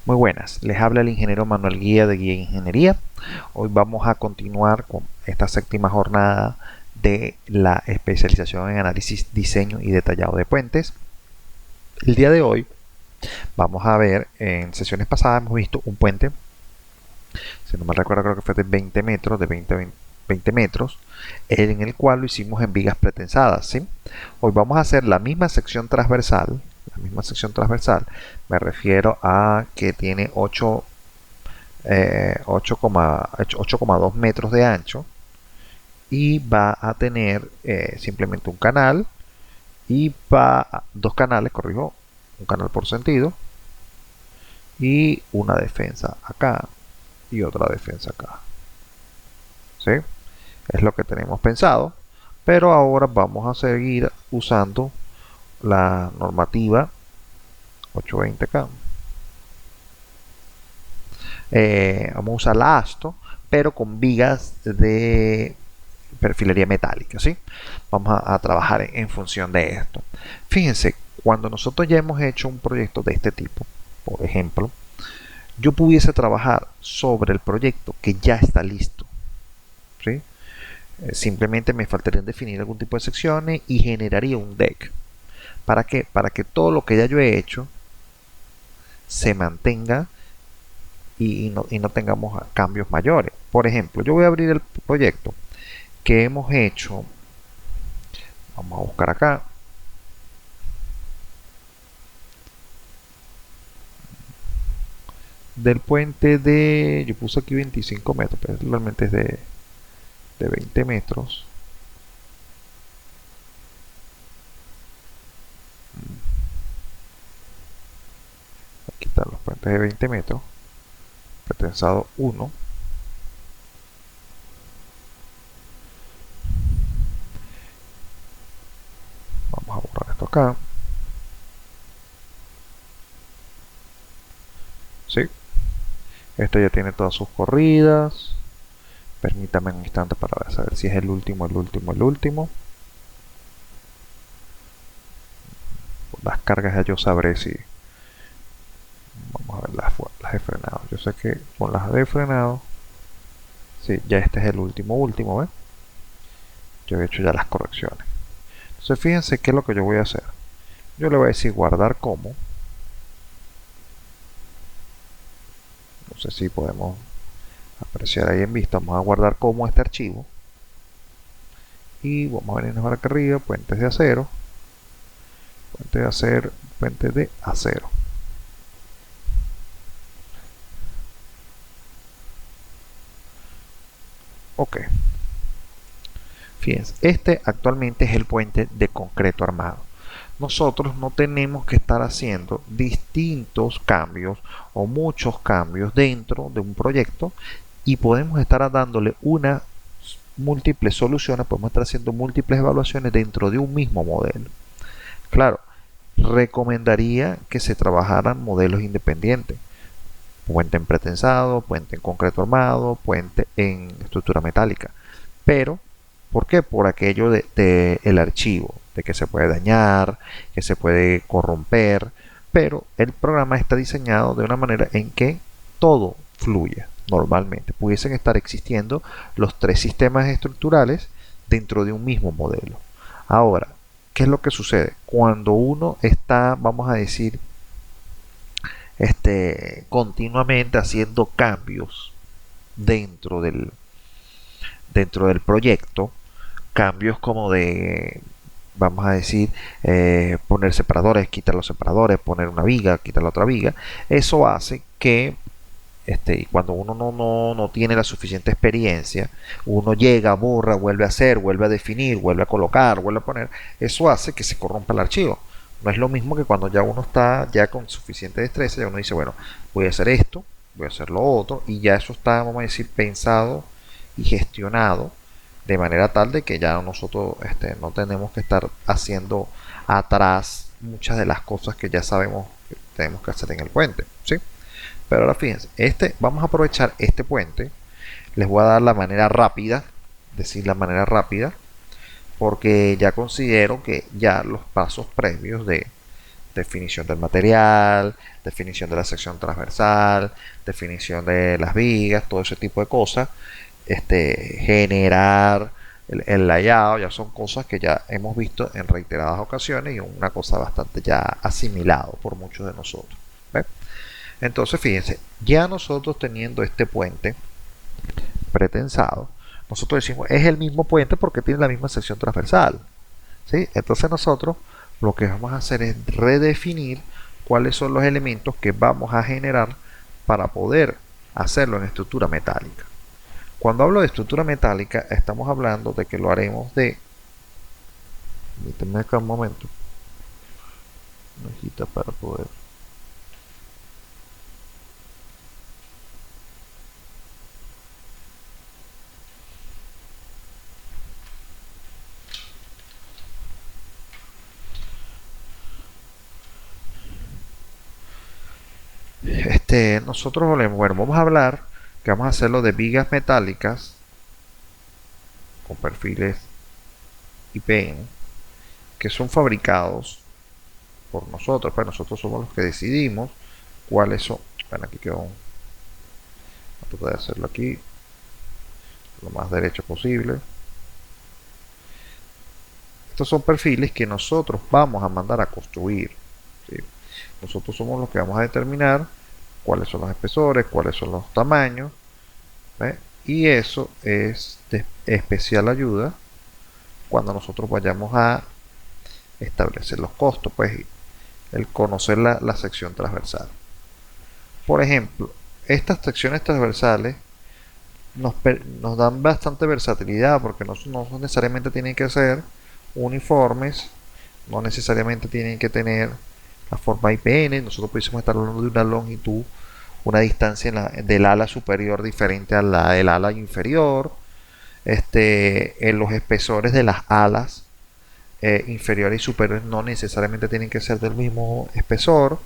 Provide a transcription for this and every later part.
Muy buenas, les habla el ingeniero Manuel Guía de Guía Ingeniería. Hoy vamos a continuar con esta séptima jornada de la especialización en análisis, diseño y detallado de puentes. El día de hoy vamos a ver, en sesiones pasadas hemos visto un puente, si no me recuerdo creo que fue de 20 metros, de 20 metros, en el cual lo hicimos en vigas pretensadas, ¿sí? Hoy vamos a hacer la misma sección transversal. Me refiero a que tiene 8,2 metros de ancho y va a tener simplemente un canal y dos canales, corrijo, un canal por sentido y una defensa acá y otra defensa acá, ¿sí? Es lo que tenemos pensado, pero ahora vamos a seguir usando la normativa 820K. Vamos a usar la ASTO, pero con vigas de perfilería metálica, ¿sí? Vamos a trabajar en función de esto. Fíjense, cuando nosotros ya hemos hecho un proyecto de este tipo, por ejemplo, yo pudiese trabajar sobre el proyecto que ya está listo, ¿sí? Simplemente me faltaría definir algún tipo de secciones y generaría un deck. ¿Para qué? Para que todo lo que ya yo he hecho se mantenga y no tengamos cambios mayores. Por ejemplo, yo voy a abrir el proyecto que hemos hecho. Vamos a buscar acá. Del puente de... Yo puse aquí 25 metros, pero realmente es de 20 metros. Aquí están los puentes de 20 metros. Pretensado 1. Vamos a borrar esto acá. ¿Sí? Este ya tiene todas sus corridas. Permítame un instante para saber si es el último. Por las cargas ya yo sabré si... Vamos a ver las de frenado. Yo sé que con las de frenado... Sí, ya este es el último, ¿ves? Yo he hecho ya las correcciones. Entonces fíjense qué es lo que yo voy a hacer. Yo le voy a decir guardar como. No sé si podemos apreciar ahí en vista. Vamos a guardar como este archivo. Y vamos a venirnos para acá arriba. Puentes de acero. Puente de acero. Ok. Fíjense, este actualmente es el puente de concreto armado. Nosotros no tenemos que estar haciendo distintos cambios o muchos cambios dentro de un proyecto y podemos estar dándole múltiples soluciones, podemos estar haciendo múltiples evaluaciones dentro de un mismo modelo. Claro, recomendaría que se trabajaran modelos independientes. Puente en pretensado, puente en concreto armado, puente en estructura metálica. Pero, ¿por qué? Por aquello de el archivo, de que se puede dañar, que se puede corromper, pero el programa está diseñado de una manera en que todo fluya normalmente. Pudiesen estar existiendo los tres sistemas estructurales dentro de un mismo modelo. Ahora, ¿qué es lo que sucede? Cuando uno está, vamos a decir, continuamente haciendo cambios dentro del proyecto, cambios como de, vamos a decir, poner separadores, quitar los separadores, poner una viga, quitar la otra viga. Eso hace que cuando uno no tiene la suficiente experiencia, uno llega, borra, vuelve a hacer, vuelve a definir, vuelve a colocar, vuelve a poner. Eso hace que se corrompa el archivo. No es lo mismo que cuando ya uno está ya con suficiente destreza, ya uno dice, bueno, voy a hacer esto, voy a hacer lo otro, y ya eso está, vamos a decir, pensado y gestionado de manera tal de que ya nosotros no tenemos que estar haciendo atrás muchas de las cosas que ya sabemos que tenemos que hacer en el puente, ¿sí? Pero ahora fíjense, vamos a aprovechar este puente. Les voy a dar la manera rápida, porque ya considero que ya los pasos previos de definición del material, definición de la sección transversal, definición de las vigas, todo ese tipo de cosas, generar el layout, ya son cosas que ya hemos visto en reiteradas ocasiones y una cosa bastante ya asimilado por muchos de nosotros. ¿Ve? Entonces, fíjense, ya nosotros teniendo este puente pretensado, nosotros decimos es el mismo puente porque tiene la misma sección transversal. ¿Sí? Entonces nosotros lo que vamos a hacer es redefinir cuáles son los elementos que vamos a generar para poder hacerlo en estructura metálica. Cuando hablo de estructura metálica, estamos hablando de que lo haremos de... Permítanme acá un momento. Una hojita para poder... nosotros bueno, vamos a hablar que vamos a hacerlo de vigas metálicas con perfiles IPN que son fabricados por nosotros, pues nosotros somos los que decidimos cuáles son. Bueno, aquí quedó voy a tratar de hacerlo aquí lo más derecho posible. Estos son perfiles que nosotros vamos a mandar a construir, ¿sí? Nosotros somos los que vamos a determinar cuáles son los espesores, cuáles son los tamaños, ¿ve? Y eso es de especial ayuda cuando nosotros vayamos a establecer los costos, pues el conocer la sección transversal. Por ejemplo, estas secciones transversales nos dan bastante versatilidad porque no necesariamente tienen que ser uniformes, no necesariamente tienen que tener la forma IPN. Nosotros pudiésemos estar hablando de una longitud, una distancia del ala superior diferente a la del ala inferior. En los espesores de las alas inferiores y superiores no necesariamente tienen que ser del mismo espesor.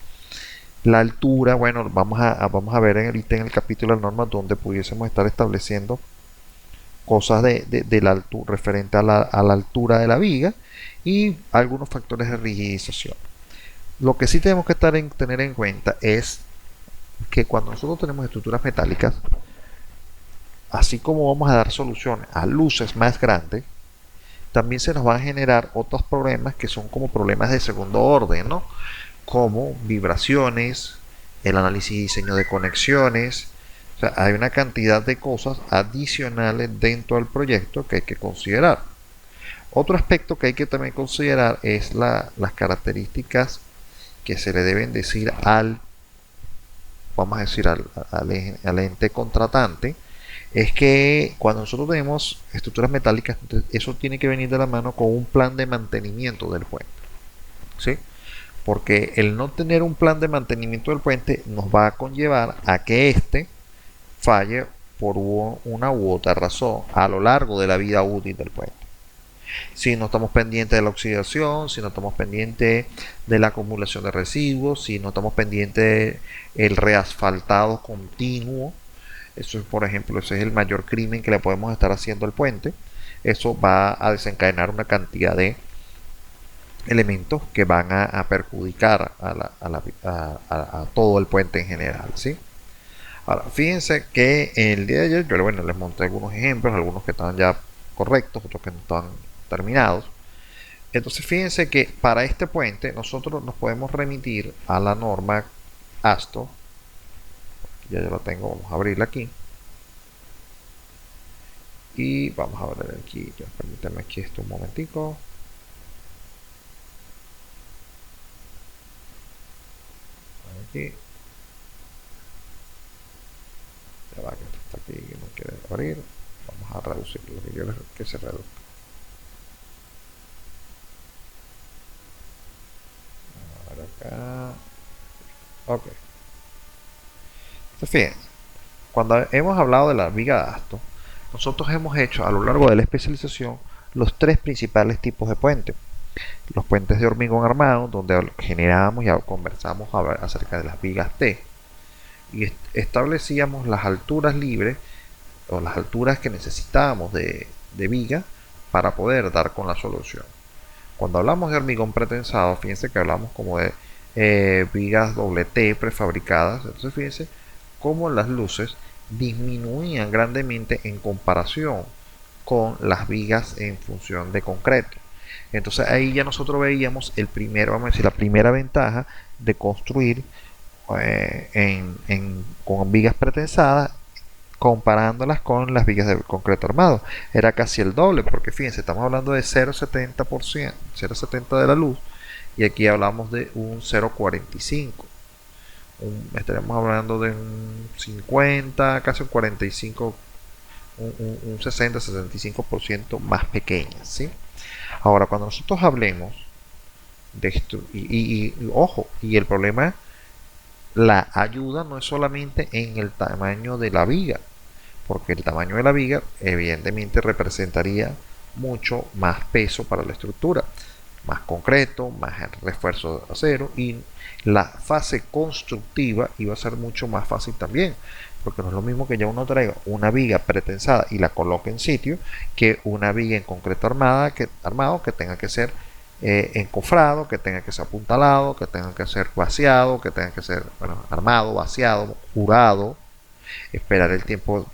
La altura, bueno, vamos a ver ahorita en el capítulo de normas donde pudiésemos estar estableciendo cosas de la altura, referente a la altura de la viga y algunos factores de rigidización. Lo que sí tenemos que tener en cuenta es que cuando nosotros tenemos estructuras metálicas, así como vamos a dar soluciones a luces más grandes, también se nos van a generar otros problemas que son como problemas de segundo orden, ¿no? Como vibraciones, el análisis y diseño de conexiones. O sea, hay una cantidad de cosas adicionales dentro del proyecto que hay que considerar. Otro aspecto que hay que también considerar es las características que se le deben decir vamos a decir, al ente contratante. Es que cuando nosotros tenemos estructuras metálicas, eso tiene que venir de la mano con un plan de mantenimiento del puente, ¿sí? Porque el no tener un plan de mantenimiento del puente nos va a conllevar a que éste falle por una u otra razón a lo largo de la vida útil del puente. Si no estamos pendientes de la oxidación, si no estamos pendientes de la acumulación de residuos, si no estamos pendientes del reasfaltado continuo, eso es, por ejemplo, ese es el mayor crimen que le podemos estar haciendo al puente. Eso va a desencadenar una cantidad de elementos que van a perjudicar a todo el puente en general, ¿sí? Ahora, fíjense que el día de ayer yo les monté algunos ejemplos, algunos que estaban ya correctos, otros que no estaban terminados. Entonces fíjense que para este puente nosotros nos podemos remitir a la norma ASTO. Ya yo la tengo, vamos a abrirla aquí. Y vamos a ver aquí, permítanme aquí esto un momentico. Aquí. Ya va, que esto está aquí, que no quiere abrir. Vamos a reducir lo que yo les que se reduzca. A ver acá. Ok. Entonces, fíjense, cuando hemos hablado de la viga de ASTO, nosotros hemos hecho a lo largo de la especialización los tres principales tipos de puentes. Los puentes de hormigón armado, donde generamos y conversamos acerca de las vigas T. Y establecíamos las alturas libres o las alturas que necesitábamos de viga para poder dar con la solución. Cuando hablamos de hormigón pretensado, fíjense que hablamos como de vigas doble T prefabricadas. Entonces fíjense cómo las luces disminuían grandemente en comparación con las vigas en función de concreto. Entonces ahí ya nosotros veíamos vamos a decir, la primera ventaja de construir con vigas pretensadas comparándolas con las vigas de concreto armado. Era casi el doble, porque fíjense, estamos hablando de 0,70%, 0,70 de la luz, y aquí hablamos de un 0,45. Estaremos hablando de un 50, casi un 45, un 60-75% más pequeña, ¿sí? Ahora, cuando nosotros hablemos de esto, ojo, y el problema, la ayuda no es solamente en el tamaño de la viga, porque el tamaño de la viga evidentemente representaría mucho más peso para la estructura, más concreto, más refuerzo de acero, y la fase constructiva iba a ser mucho más fácil también, porque no es lo mismo que ya uno traiga una viga pretensada y la coloque en sitio que una viga en concreto armado que tenga que ser encofrado, que tenga que ser apuntalado, que tenga que ser vaciado, que tenga que ser armado, vaciado, jurado, esperar el tiempo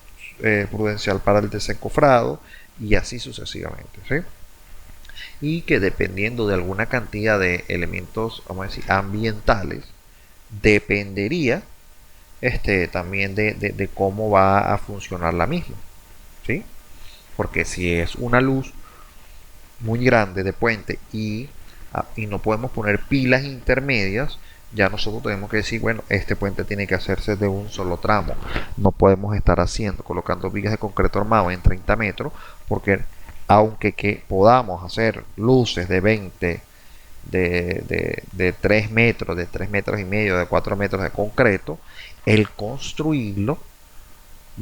prudencial para el desencofrado y así sucesivamente, ¿sí? Y que dependiendo de alguna cantidad de elementos, vamos a decir, ambientales, dependería también de cómo va a funcionar la misma, ¿sí? Porque si es una luz muy grande de puente y no podemos poner pilas intermedias, ya nosotros tenemos que decir, bueno, este puente tiene que hacerse de un solo tramo. No podemos estar colocando vigas de concreto armado en 30 metros, porque aunque podamos hacer luces de 20, de 3 metros, de 3 metros y medio, de 4 metros de concreto, el construirlo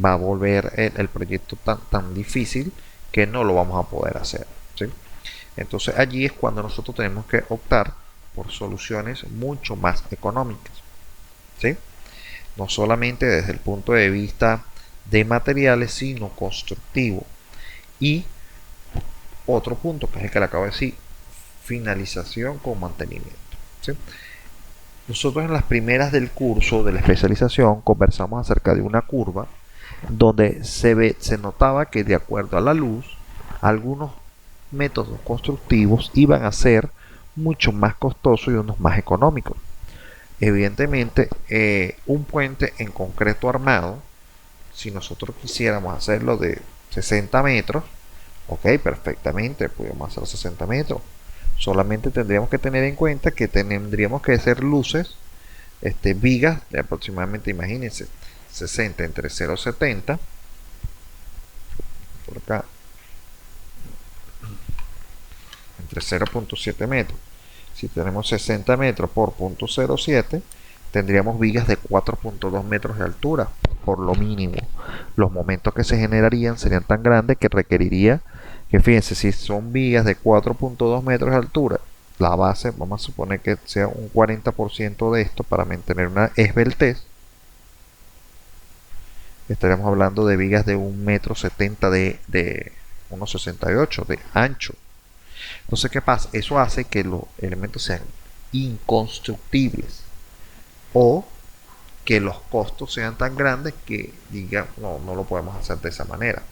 va a volver el proyecto tan difícil que no lo vamos a poder hacer, ¿sí? Entonces allí es cuando nosotros tenemos que optar por soluciones mucho más económicas, ¿sí? No solamente desde el punto de vista de materiales, sino constructivo. Y otro punto, que es el que le acabo de decir, finalización con mantenimiento, ¿sí? Nosotros en las primeras del curso de la especialización conversamos acerca de una curva donde se notaba que de acuerdo a la luz, algunos métodos constructivos iban a ser mucho más costosos y unos más económicos. Evidentemente, un puente en concreto armado, si nosotros quisiéramos hacerlo de 60 metros, ok, perfectamente, podemos hacer 60 metros. Solamente tendríamos que tener en cuenta que tendríamos que hacer luces, vigas de aproximadamente, imagínense, 60 entre 0,70, por acá, entre 0,7 metros. Si tenemos 60 metros por 0,07, tendríamos vigas de 4,2 metros de altura, por lo mínimo. Los momentos que se generarían serían tan grandes que requeriría que, fíjense, si son vigas de 4,2 metros de altura, la base, vamos a suponer que sea un 40% de esto para mantener una esbeltez, estaríamos hablando de vigas de 1,70 m de 1,68 de ancho. Entonces, ¿qué pasa? Eso hace que los elementos sean inconstructibles o que los costos sean tan grandes que digan, no lo podemos hacer de esa manera.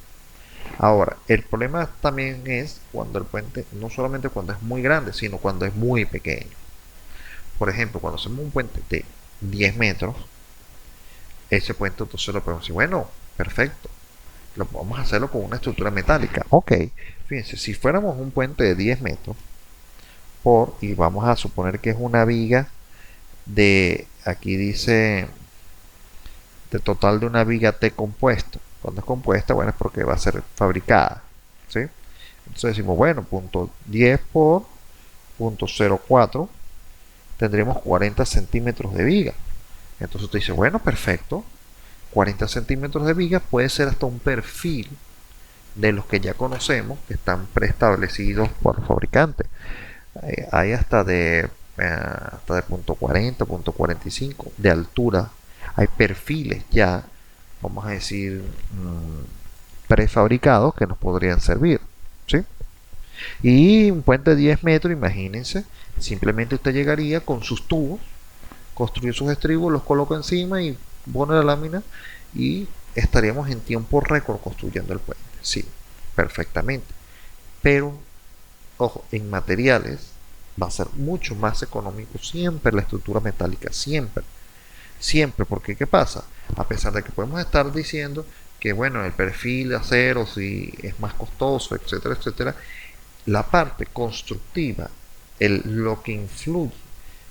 Ahora, el problema también es cuando el puente, no solamente cuando es muy grande, sino cuando es muy pequeño. Por ejemplo, cuando hacemos un puente de 10 metros, ese puente entonces lo podemos decir, bueno, perfecto, vamos a hacerlo con una estructura metálica. Ok, fíjense, si fuéramos un puente de 10 metros, y vamos a suponer que es una viga aquí dice, de total de una viga T compuesto. Cuando es compuesta, bueno, es porque va a ser fabricada, ¿sí? Entonces decimos, bueno, punto 10 por punto 0,4, tendremos 40 centímetros de viga. Entonces usted dice, bueno, perfecto, 40 centímetros de viga puede ser hasta un perfil de los que ya conocemos, que están preestablecidos por el fabricante. Hay hasta de punto 40, punto 45 de altura. Hay perfiles ya, vamos a decir, prefabricados que nos podrían servir, ¿sí? Y un puente de 10 metros, imagínense, simplemente usted llegaría con sus tubos, construye sus estribos, los coloca encima y pone la lámina y estaríamos en tiempo récord construyendo el puente. Sí, perfectamente. Pero, ojo, en materiales va a ser mucho más económico siempre la estructura metálica, siempre. Siempre, porque ¿qué pasa? A pesar de que podemos estar diciendo que, bueno, el perfil de acero sí es más costoso, etcétera, etcétera, la parte constructiva, lo que influye,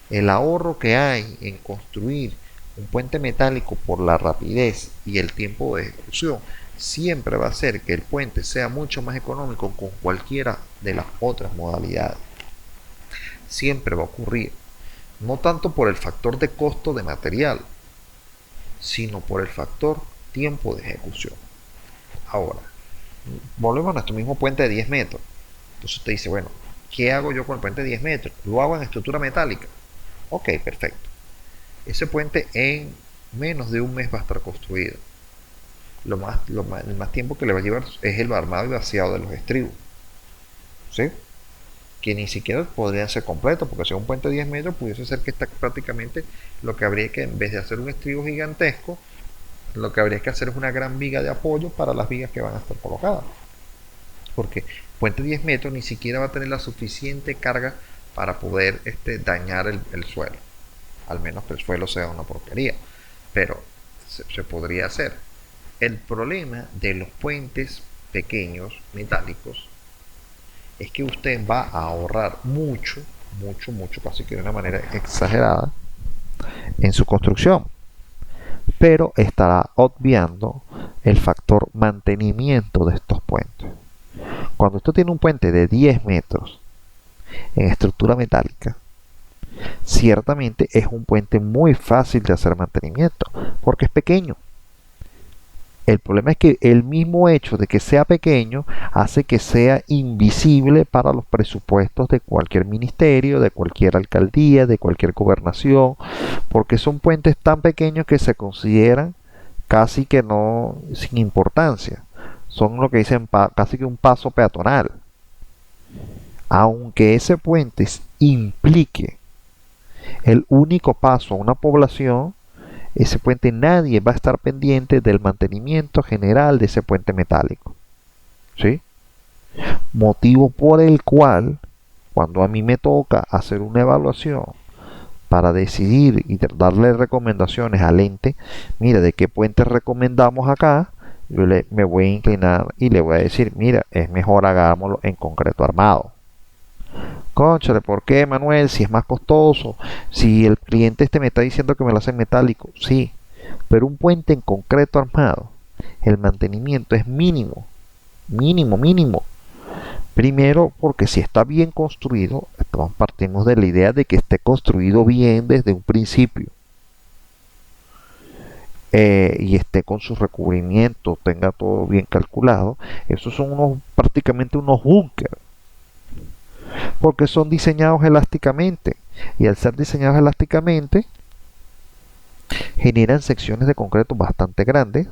el ahorro que hay en construir un puente metálico por la rapidez y el tiempo de ejecución, siempre va a hacer que el puente sea mucho más económico con cualquiera de las otras modalidades. Siempre va a ocurrir. No tanto por el factor de costo de material, sino por el factor tiempo de ejecución. Ahora, volvemos a nuestro mismo puente de 10 metros. Entonces usted dice, bueno, ¿qué hago yo con el puente de 10 metros? Lo hago en estructura metálica. Ok, perfecto. Ese puente en menos de un mes va a estar construido. El más tiempo que le va a llevar es el armado y vaciado de los estribos. ¿Sí? Que ni siquiera podrían ser completos, porque si es un puente de 10 metros, pudiese ser que está prácticamente lo que habría que, en vez de hacer un estribo gigantesco, lo que habría que hacer es una gran viga de apoyo para las vigas que van a estar colocadas. Porque puente de 10 metros ni siquiera va a tener la suficiente carga para poder dañar el suelo. Al menos que el suelo sea una porquería. Pero se podría hacer. El problema de los puentes pequeños, metálicos, es que usted va a ahorrar mucho, mucho, mucho, casi que de una manera exagerada, en su construcción. Pero estará obviando el factor mantenimiento de estos puentes. Cuando usted tiene un puente de 10 metros en estructura metálica, ciertamente es un puente muy fácil de hacer mantenimiento, porque es pequeño. El problema es que el mismo hecho de que sea pequeño hace que sea invisible para los presupuestos de cualquier ministerio, de cualquier alcaldía, de cualquier gobernación, porque son puentes tan pequeños que se consideran casi que no sin importancia. Son lo que dicen casi que un paso peatonal. Aunque ese puente implique el único paso a una población, ese puente nadie va a estar pendiente del mantenimiento general de ese puente metálico. ¿Sí? Motivo por el cual, cuando a mí me toca hacer una evaluación para decidir y darle recomendaciones al ente, mira, ¿de qué puente recomendamos acá? Me voy a inclinar y le voy a decir, mira, es mejor hagámoslo en concreto armado. Cónchale, ¿por qué, Manuel? Si es más costoso, si el cliente me está diciendo que me lo hace en metálico, sí, pero un puente en concreto armado, el mantenimiento es mínimo, mínimo, mínimo. Primero, porque si está bien construido, partimos de la idea de que esté construido bien desde un principio. Y esté con sus recubrimientos, tenga todo bien calculado. Esos son prácticamente unos búnkeres, porque son diseñados elásticamente, y al ser diseñados elásticamente generan secciones de concreto bastante grandes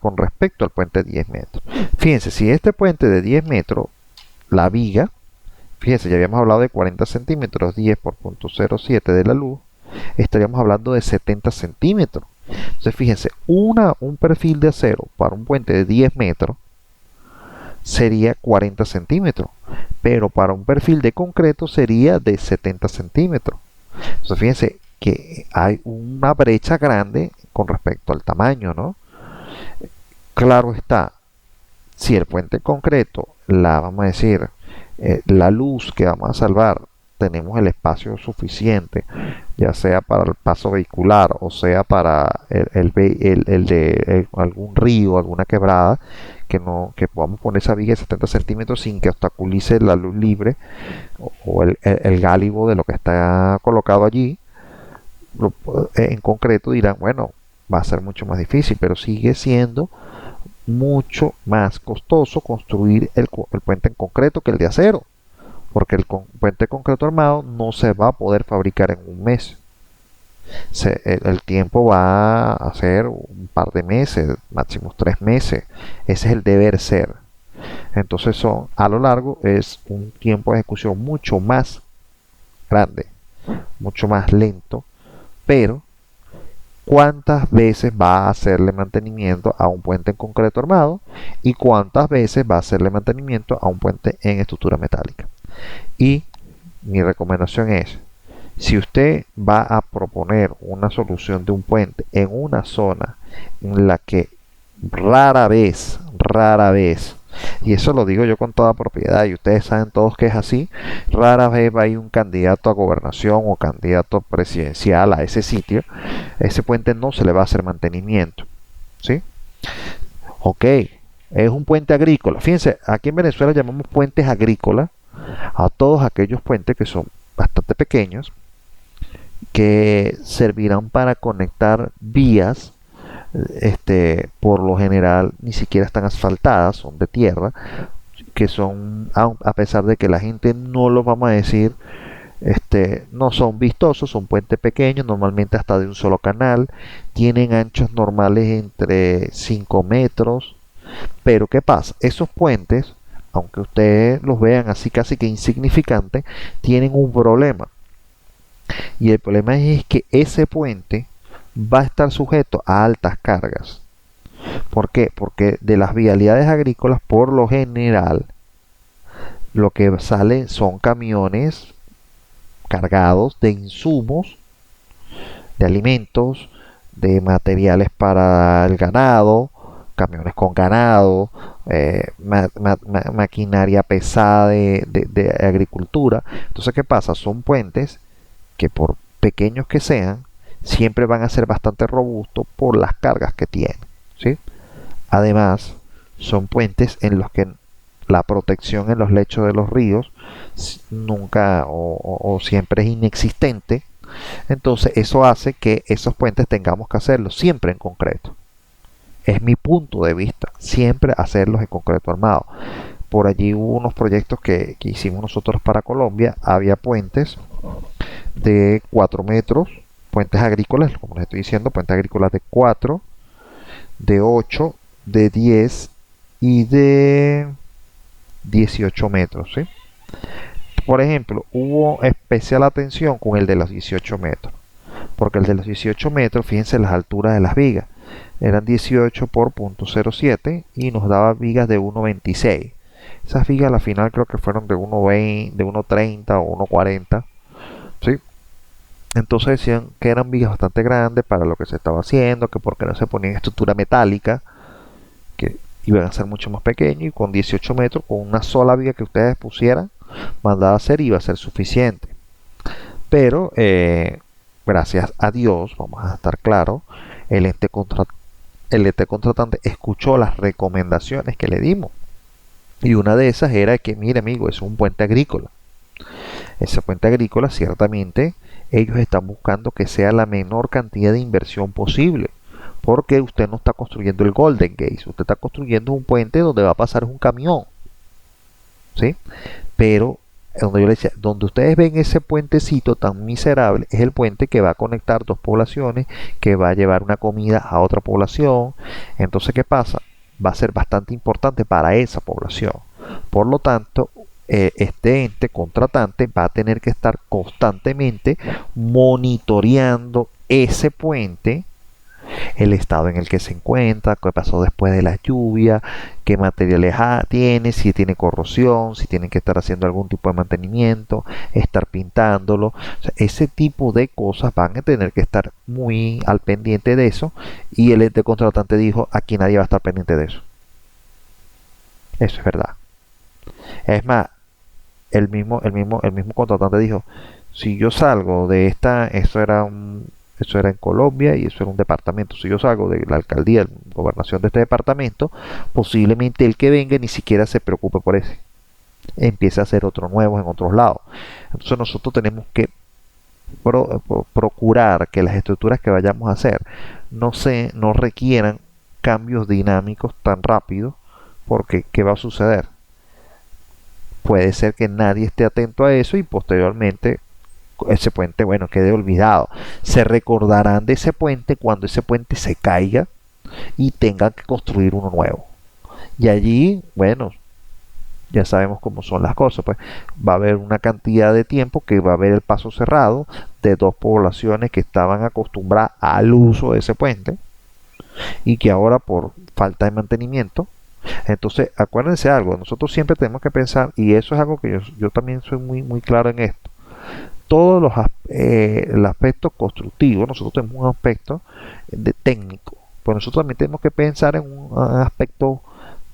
con respecto al puente de 10 metros. Fíjense, si este puente de 10 metros, la viga, fíjense, ya habíamos hablado de 40 centímetros, 10 por 0.07 de la luz, estaríamos hablando de 70 centímetros. Entonces fíjense, un perfil de acero para un puente de 10 metros sería 40 centímetros, pero para un perfil de concreto sería de 70 centímetros. Entonces fíjense que hay una brecha grande con respecto al tamaño, ¿no? Claro está, si el puente concreto, vamos a decir, la luz que vamos a salvar, tenemos el espacio suficiente, ya sea para el paso vehicular o sea para el de algún río, alguna quebrada, que podamos poner esa viga de 70 centímetros sin que obstaculice la luz libre o el gálibo de lo que está colocado allí. En concreto dirán, bueno, va a ser mucho más difícil, pero sigue siendo mucho más costoso construir el puente en concreto que el de acero, porque el puente de concreto armado no se va a poder fabricar en un mes. El tiempo va a ser un par de meses, máximo 3 meses. Ese es el deber ser. Entonces a lo largo es un tiempo de ejecución mucho más grande, mucho más lento, pero cuántas veces va a hacerle mantenimiento a un puente en concreto armado y cuántas veces va a hacerle mantenimiento a un puente en estructura metálica. Y mi recomendación es, si usted va a proponer una solución de un puente en una zona en la que rara vez, y eso lo digo yo con toda propiedad, y ustedes saben todos que es así, rara vez va a ir un candidato a gobernación o candidato presidencial a ese sitio, ese puente no se le va a hacer mantenimiento, ¿sí? Ok, es un puente agrícola. Fíjense, aquí en Venezuela llamamos puentes agrícolas a todos aquellos puentes que son bastante pequeños, que servirán para conectar vías, por lo general ni siquiera están asfaltadas, son de tierra, que son, a pesar de que la gente no lo vamos a decir, no son vistosos, son puentes pequeños, normalmente hasta de un solo canal, tienen anchos normales entre 5 metros, pero ¿qué pasa? Esos puentes, aunque ustedes los vean así casi que insignificantes, tienen un problema. Y el problema es que ese puente va a estar sujeto a altas cargas. ¿Por qué? Porque de las vialidades agrícolas, por lo general, lo que sale son camiones cargados de insumos, de alimentos, de materiales para el ganado, camiones con ganado, maquinaria pesada de agricultura. Entonces, ¿qué pasa? Son puentes que por pequeños que sean, siempre van a ser bastante robustos por las cargas que tienen, ¿sí? Además, son puentes en los que la protección en los lechos de los ríos nunca o siempre es inexistente. Entonces eso hace que esos puentes tengamos que hacerlos siempre en concreto. Es mi punto de vista, siempre hacerlos en concreto armado. Por allí hubo unos proyectos que hicimos nosotros para Colombia, había puentes de 4 metros, puentes agrícolas, como les estoy diciendo, puentes agrícolas de 4, de 8, de 10 y de 18 metros, ¿sí? Por ejemplo, hubo especial atención con el de los 18 metros, porque el de los 18 metros, fíjense las alturas de las vigas, eran 18 por .07 y nos daba vigas de 1,26. Esas vigas a la final creo que fueron de 1,20, de 1,30 o 1,40, ¿sí? Entonces decían que eran vigas bastante grandes para lo que se estaba haciendo, que porque no se ponía en estructura metálica, que iban a ser mucho más pequeños, y con 18 metros, con una sola viga que ustedes pusieran, mandada a hacer, iba a ser suficiente. Pero gracias a Dios, vamos a estar claros, el ente, el ente contratante escuchó las recomendaciones que le dimos. Y una de esas era que, mire amigo, es un puente agrícola. Ese puente agrícola, ciertamente, ellos están buscando que sea la menor cantidad de inversión posible. Porque usted no está construyendo el Golden Gate, usted está construyendo un puente donde va a pasar un camión, ¿sí? Pero donde yo le decía, donde ustedes ven ese puentecito tan miserable, es el puente que va a conectar dos poblaciones, que va a llevar una comida a otra población. Entonces, ¿qué pasa? Va a ser bastante importante para esa población. Por lo tanto, este ente contratante va a tener que estar constantemente monitoreando ese puente, el estado en el que se encuentra, qué pasó después de la lluvia, qué materiales tiene, si tiene corrosión, si tienen que estar haciendo algún tipo de mantenimiento, estar pintándolo. O sea, ese tipo de cosas van a tener que estar muy al pendiente de eso, y el ente contratante dijo, aquí nadie va a estar pendiente de eso. Eso es verdad. Es más, el mismo contratante dijo, si yo salgo de eso era en Colombia y eso era un departamento. Si yo salgo de la alcaldía, la gobernación de este departamento, posiblemente el que venga ni siquiera se preocupe por ese. Empieza a hacer otro nuevo en otros lados. Entonces nosotros tenemos que procurar que las estructuras que vayamos a hacer no requieran cambios dinámicos tan rápidos, porque ¿qué va a suceder? Puede ser que nadie esté atento a eso y posteriormente ese puente, bueno, quede olvidado. Se recordarán de ese puente cuando ese puente se caiga y tengan que construir uno nuevo. Y allí, bueno, ya sabemos cómo son las cosas, pues va a haber una cantidad de tiempo que va a haber el paso cerrado, de dos poblaciones que estaban acostumbradas al uso de ese puente y que ahora por falta de mantenimiento. Entonces, acuérdense algo, nosotros siempre tenemos que pensar, y eso es algo que yo también soy muy claro en esto. Todos el aspecto constructivo, nosotros tenemos un aspecto de técnico, pues nosotros también tenemos que pensar en un aspecto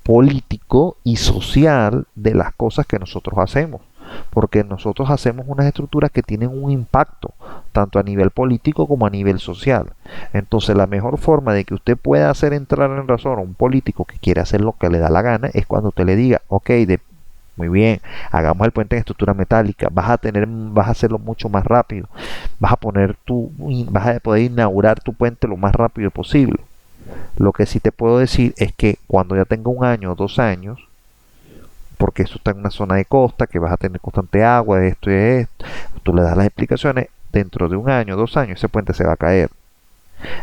político y social de las cosas que nosotros hacemos, porque nosotros hacemos unas estructuras que tienen un impacto tanto a nivel político como a nivel social. Entonces la mejor forma de que usted pueda hacer entrar en razón a un político que quiere hacer lo que le da la gana es cuando usted le diga, ok, muy bien, hagamos el puente en estructura metálica, vas a hacerlo mucho más rápido, vas a poder inaugurar tu puente lo más rápido posible. Lo que sí te puedo decir es que cuando ya tenga un año o 2 años, porque eso está en una zona de costa, que vas a tener constante agua, esto y esto, tú le das las explicaciones, dentro de un año, 2 años, ese puente se va a caer.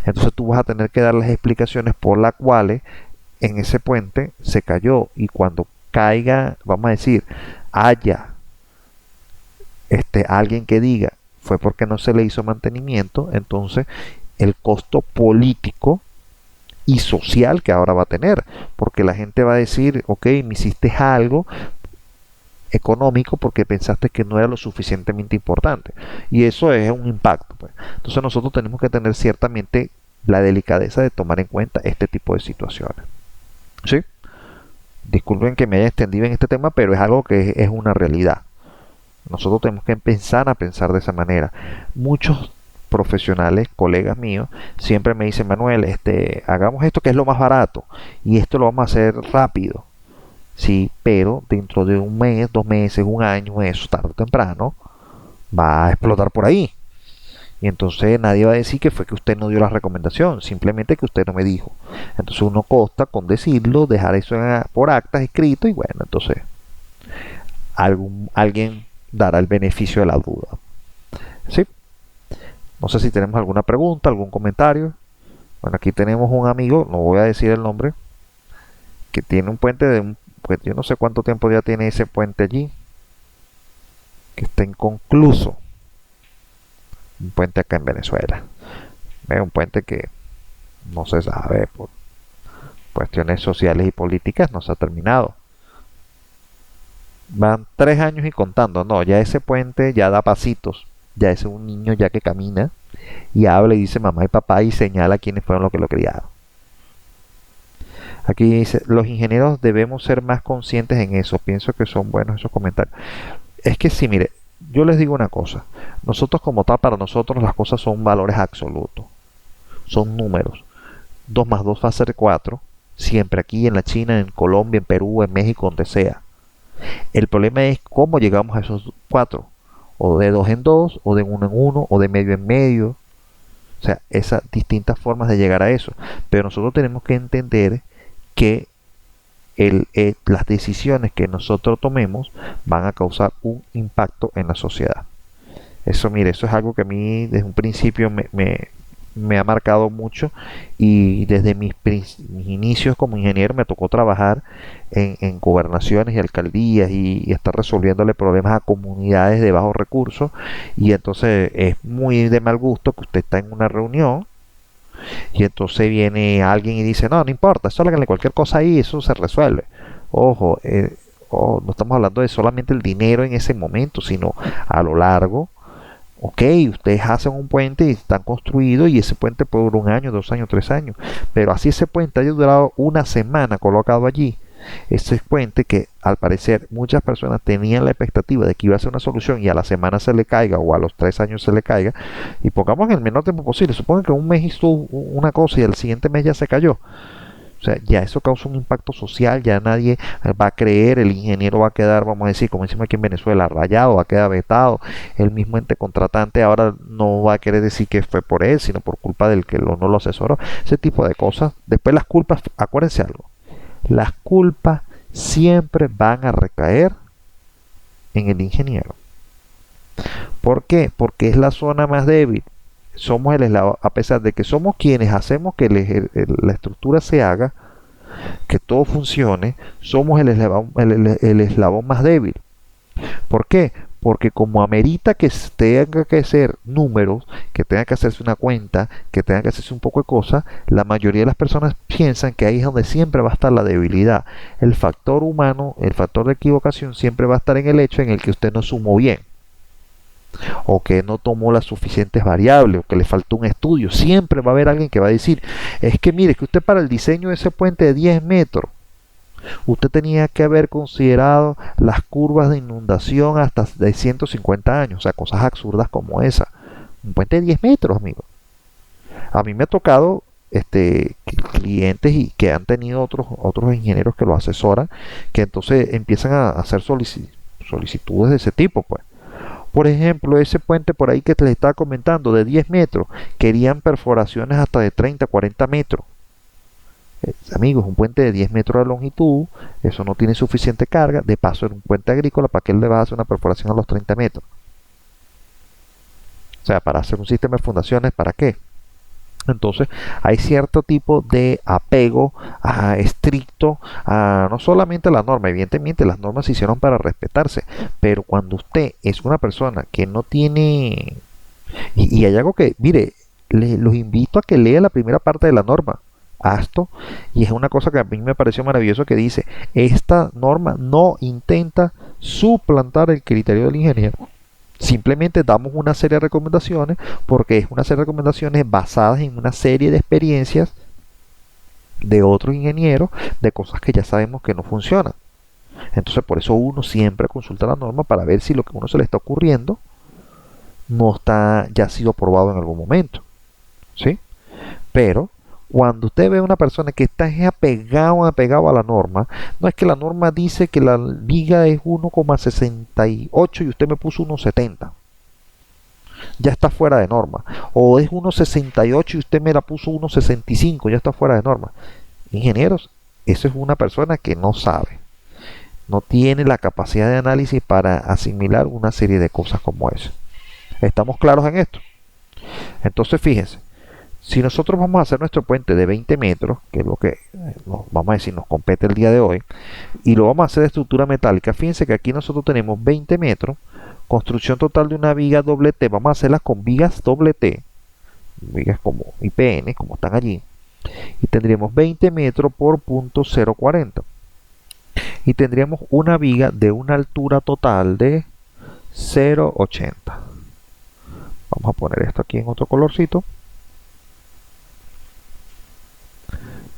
Entonces tú vas a tener que dar las explicaciones por las cuales en ese puente se cayó y cuando caiga, vamos a decir, haya alguien que diga fue porque no se le hizo mantenimiento, entonces el costo político y social que ahora va a tener, porque la gente va a decir, ok, me hiciste algo económico porque pensaste que no era lo suficientemente importante, y eso es un impacto, pues. Entonces nosotros tenemos que tener ciertamente la delicadeza de tomar en cuenta este tipo de situaciones, ¿sí? Disculpen que me haya extendido en este tema, pero es algo que es una realidad. Nosotros tenemos que empezar a pensar de esa manera. Muchos profesionales, colegas míos, siempre me dicen, Manuel, hagamos esto que es lo más barato y esto lo vamos a hacer rápido. Sí, pero dentro de un mes, 2 meses, un año, eso tarde o temprano va a explotar por ahí. Y entonces nadie va a decir que fue que usted no dio la recomendación, simplemente que usted no me dijo. Entonces uno consta con decirlo, dejar eso por actas escrito y bueno, entonces alguien dará el beneficio de la duda. ¿Sí? No sé si tenemos alguna pregunta, algún comentario. Bueno, aquí tenemos un amigo, no voy a decir el nombre, que tiene un puente pues yo no sé cuánto tiempo ya tiene ese puente allí, que está inconcluso. Un puente acá en Venezuela. Es un puente que no se sabe por cuestiones sociales y políticas, no se ha terminado. Van 3 años y contando, no, ya ese puente ya da pasitos, ya es un niño ya que camina y habla y dice mamá y papá y señala quiénes fueron los que lo criaron. Aquí dice, los ingenieros debemos ser más conscientes en eso, pienso que son buenos esos comentarios. Es que sí, mire, yo les digo una cosa, nosotros como tal, para nosotros las cosas son valores absolutos, son números. 2 más 2 va a ser 4, siempre aquí en la China, en Colombia, en Perú, en México, donde sea. El problema es cómo llegamos a esos 4, o de 2 en 2, o de 1 en 1, o de medio en medio. O sea, esas distintas formas de llegar a eso. Pero nosotros tenemos que entender que las decisiones que nosotros tomemos van a causar un impacto en la sociedad. Eso, mire, eso es algo que a mí desde un principio me ha marcado mucho y desde mis inicios como ingeniero me tocó trabajar en gobernaciones y alcaldías y estar resolviéndole problemas a comunidades de bajos recursos y entonces es muy de mal gusto que usted está en una reunión y entonces viene alguien y dice no importa, eso háganle cualquier cosa ahí, eso se resuelve. Ojo, no estamos hablando de solamente el dinero en ese momento, sino a lo largo. Ok, ustedes hacen un puente y están construidos y ese puente puede durar 1 año, 2 años, 3 años. Pero así ese puente haya durado una semana colocado allí. Ese puente que al parecer muchas personas tenían la expectativa de que iba a ser una solución y a la semana se le caiga o a los 3 años se le caiga. Y pongamos en el menor tiempo posible. Supongan que un mes hizo una cosa y el siguiente mes ya se cayó. O sea, ya eso causa un impacto social, ya nadie va a creer, el ingeniero va a quedar, vamos a decir, como decimos aquí en Venezuela, rayado, va a quedar vetado, el mismo ente contratante ahora no va a querer decir que fue por él, sino por culpa del que no lo asesoró, ese tipo de cosas. Después las culpas, acuérdense algo, las culpas siempre van a recaer en el ingeniero. ¿Por qué? Porque es la zona más débil. Somos el eslabón, a pesar de que somos quienes hacemos que la estructura se haga, que todo funcione, somos el eslabón más débil. ¿Por qué? porque como amerita que tenga que ser números, que tenga que hacerse una cuenta, que tenga que hacerse un poco de cosas, la mayoría de las personas piensan que ahí es donde siempre va a estar la debilidad. El factor humano, el factor de equivocación siempre va a estar en el hecho en el que usted no sumó bien, o que no tomó las suficientes variables, o que le faltó un estudio. Siempre va a haber alguien que va a decir, es que mire, que usted para el diseño de ese puente de 10 metros, usted tenía que haber considerado las curvas de inundación hasta de 150 años, o sea, cosas absurdas como esa. Un puente de 10 metros, amigo. A mí me ha tocado clientes y que han tenido otros ingenieros que lo asesoran, que entonces empiezan a hacer solicitudes de ese tipo, pues. Por ejemplo, ese puente por ahí que te les estaba comentando de 10 metros, querían perforaciones hasta de 30, 40 metros. Amigos, un puente de 10 metros de longitud, eso no tiene suficiente carga. De paso, en un puente agrícola, ¿para qué le va a hacer una perforación a los 30 metros? O sea, para hacer un sistema de fundaciones, ¿para qué? Entonces, hay cierto tipo de apego estricto a no solamente a la norma, evidentemente las normas se hicieron para respetarse, pero cuando usted es una persona que no tiene, y hay algo que, mire, los invito a que lea la primera parte de la norma, ASTO, y es una cosa que a mí me pareció maravilloso que dice, esta norma no intenta suplantar el criterio del ingeniero. Simplemente damos una serie de recomendaciones porque es una serie de recomendaciones basadas en una serie de experiencias de otros ingenieros de cosas que ya sabemos que no funcionan. Entonces por eso uno siempre consulta la norma para ver si lo que a uno se le está ocurriendo no está ya ha sido aprobado en algún momento. ¿Sí? Pero cuando usted ve a una persona que está apegado a la norma, no es que la norma dice que la viga es 1,68 y usted me puso 1,70. Ya está fuera de norma. O es 1,68 y usted me la puso 1,65, ya está fuera de norma. Ingenieros, eso es una persona que no sabe. No tiene la capacidad de análisis para asimilar una serie de cosas como esa. ¿Estamos claros en esto? Entonces fíjense. Si nosotros vamos a hacer nuestro puente de 20 metros, que es lo que vamos a decir nos compete el día de hoy, y lo vamos a hacer de estructura metálica, fíjense que aquí nosotros tenemos 20 metros, construcción total de una viga doble T, vamos a hacerlas con vigas doble T, vigas como IPN, como están allí, y tendríamos 20 metros por punto 0,40. Y tendríamos una viga de una altura total de 0,80. Vamos a poner esto aquí en otro colorcito.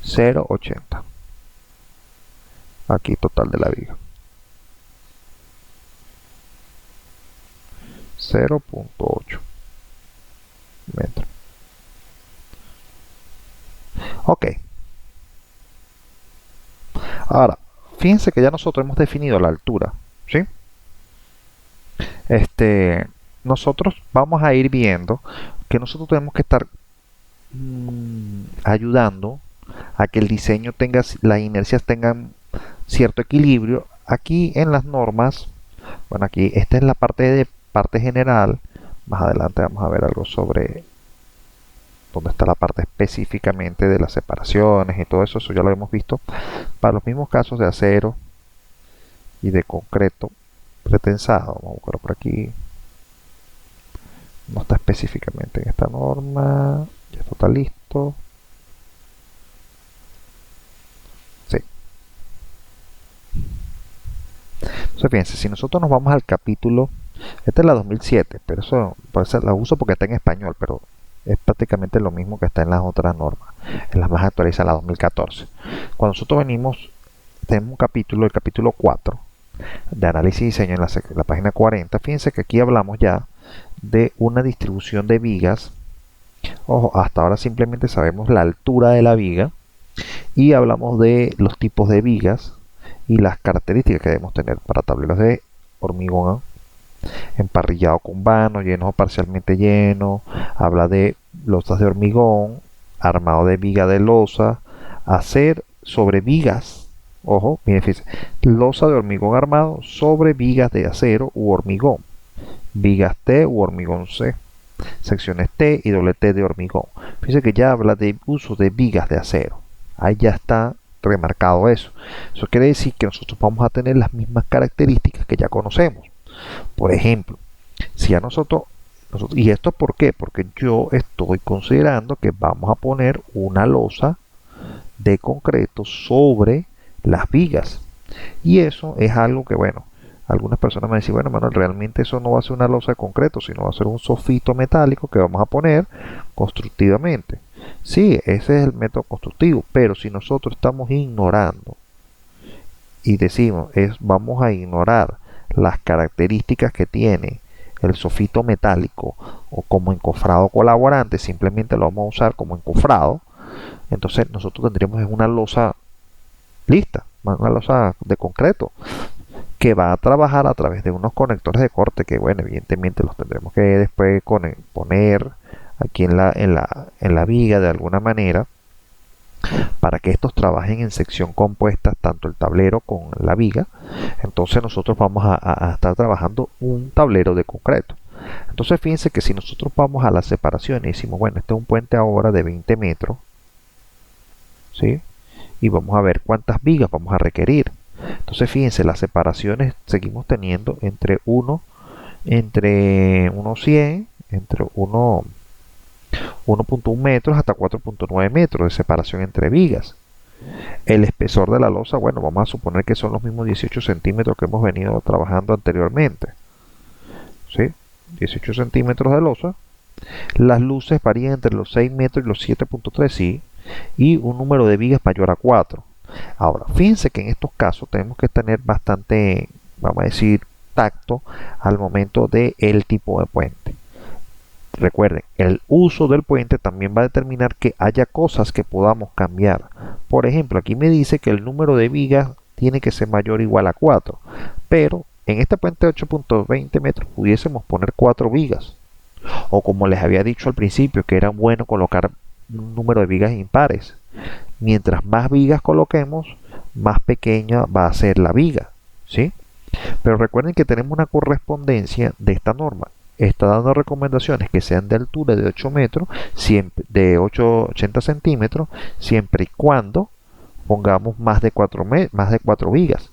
0,80. Aquí total de la viga. 0,8 metros. Ok. Ahora, fíjense que ya nosotros hemos definido la altura. ¿Sí? Nosotros vamos a ir viendo que nosotros tenemos que estar ayudando a que el diseño tenga, las inercias tengan cierto equilibrio. Aquí en las normas, bueno, aquí esta es la parte general. Más adelante vamos a ver algo sobre dónde está la parte específicamente de las separaciones y todo eso. Eso ya lo hemos visto para los mismos casos de acero y de concreto pretensado. Vamos a buscarlo por aquí. No está específicamente en esta norma. Ya esto está listo. Sí. Entonces fíjense, si nosotros nos vamos al capítulo, esta es la 2007, pero eso la uso porque está en español, pero es prácticamente lo mismo que está en las otras normas, en las más actualizadas, la 2014. Cuando nosotros venimos, tenemos un capítulo, el capítulo 4 de análisis y diseño en la página 40. Fíjense que aquí hablamos ya de una distribución de vigas. Ojo, hasta ahora simplemente sabemos la altura de la viga y hablamos de los tipos de vigas y las características que debemos tener para tableros de hormigón emparrillado con vano, llenos o parcialmente llenos. Habla de losas de hormigón, armado de viga de losa, hacer sobre vigas. Ojo, miren, fíjense, losa de hormigón armado sobre vigas de acero u hormigón, vigas T u hormigón C, secciones T y doble T de hormigón. Fíjense que ya habla de uso de vigas de acero. Ahí ya está remarcado eso. Eso quiere decir que nosotros vamos a tener las mismas características que ya conocemos. Por ejemplo, si a ¿y esto por qué? Porque yo estoy considerando que vamos a poner una losa de concreto sobre las vigas. Y eso es algo que, bueno, algunas personas me dicen, bueno, Manuel, realmente eso no va a ser una losa de concreto, sino va a ser un sofito metálico que vamos a poner constructivamente. Sí, ese es el método constructivo, pero si nosotros estamos ignorando y decimos, vamos a ignorar las características que tiene el sofito metálico o como encofrado colaborante, simplemente lo vamos a usar como encofrado, entonces nosotros tendríamos una losa lista, una losa de concreto que va a trabajar a través de unos conectores de corte que, bueno, evidentemente los tendremos que después poner aquí en la viga de alguna manera para que estos trabajen en sección compuesta, tanto el tablero con la viga. Entonces nosotros vamos a estar trabajando un tablero de concreto. Entonces fíjense que si nosotros vamos a las separaciones y decimos, bueno, este es un puente ahora de 20 metros, ¿sí? Y vamos a ver cuántas vigas vamos a requerir. Entonces fíjense, las separaciones seguimos teniendo entre 1,100, entre 1,1 metros hasta 4,9 metros de separación entre vigas. El espesor de la losa, bueno, vamos a suponer que son los mismos 18 centímetros que hemos venido trabajando anteriormente. ¿Sí? 18 centímetros de losa. Las luces varían entre los 6 metros y los 7,3, sí. Y un número de vigas mayor a 4. Ahora, fíjense que en estos casos tenemos que tener bastante, vamos a decir, tacto al momento del tipo de puente. Recuerden, el uso del puente también va a determinar que haya cosas que podamos cambiar. Por ejemplo, aquí me dice que el número de vigas tiene que ser mayor o igual a 4. Pero en este puente de 8,20 metros pudiésemos poner 4 vigas. O como les había dicho al principio, que era bueno colocar un número de vigas impares. Mientras más vigas coloquemos, más pequeña va a ser la viga, ¿sí? Pero recuerden que tenemos una correspondencia de esta norma. Está dando recomendaciones que sean de altura de 8 metros, de 80 centímetros, siempre y cuando pongamos más de 4 vigas.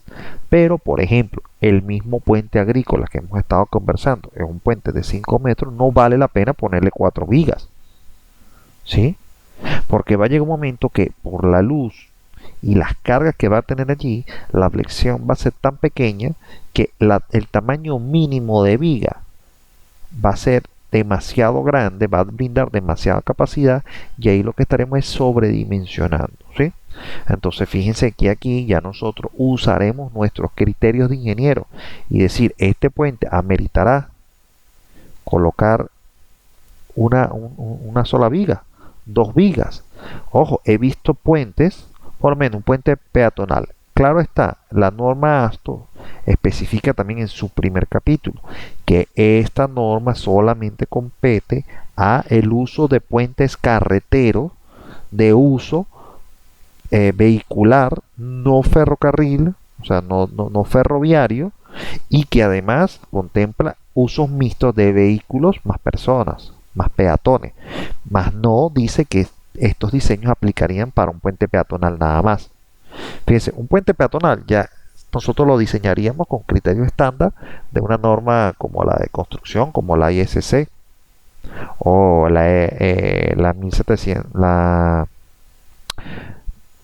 Pero, por ejemplo, el mismo puente agrícola que hemos estado conversando, es un puente de 5 metros, no vale la pena ponerle 4 vigas, ¿sí? Porque va a llegar un momento que por la luz y las cargas que va a tener allí, la flexión va a ser tan pequeña que el tamaño mínimo de viga va a ser demasiado grande, va a brindar demasiada capacidad y ahí lo que estaremos es sobredimensionando, ¿sí? Entonces fíjense que aquí ya nosotros usaremos nuestros criterios de ingeniero y decir, este puente ameritará colocar una sola viga, 2 vigas. Ojo, he visto puentes, por lo menos un puente peatonal. Claro está, la norma ASTO especifica también en su primer capítulo que esta norma solamente compete a el uso de puentes carreteros de uso vehicular, no ferrocarril, o sea, no ferroviario, y que además contempla usos mixtos de vehículos más personas, más peatones, más no dice que estos diseños aplicarían para un puente peatonal nada más. Fíjense, un puente peatonal ya nosotros lo diseñaríamos con criterios estándar de una norma como la de construcción, como la ISC o la 1700, la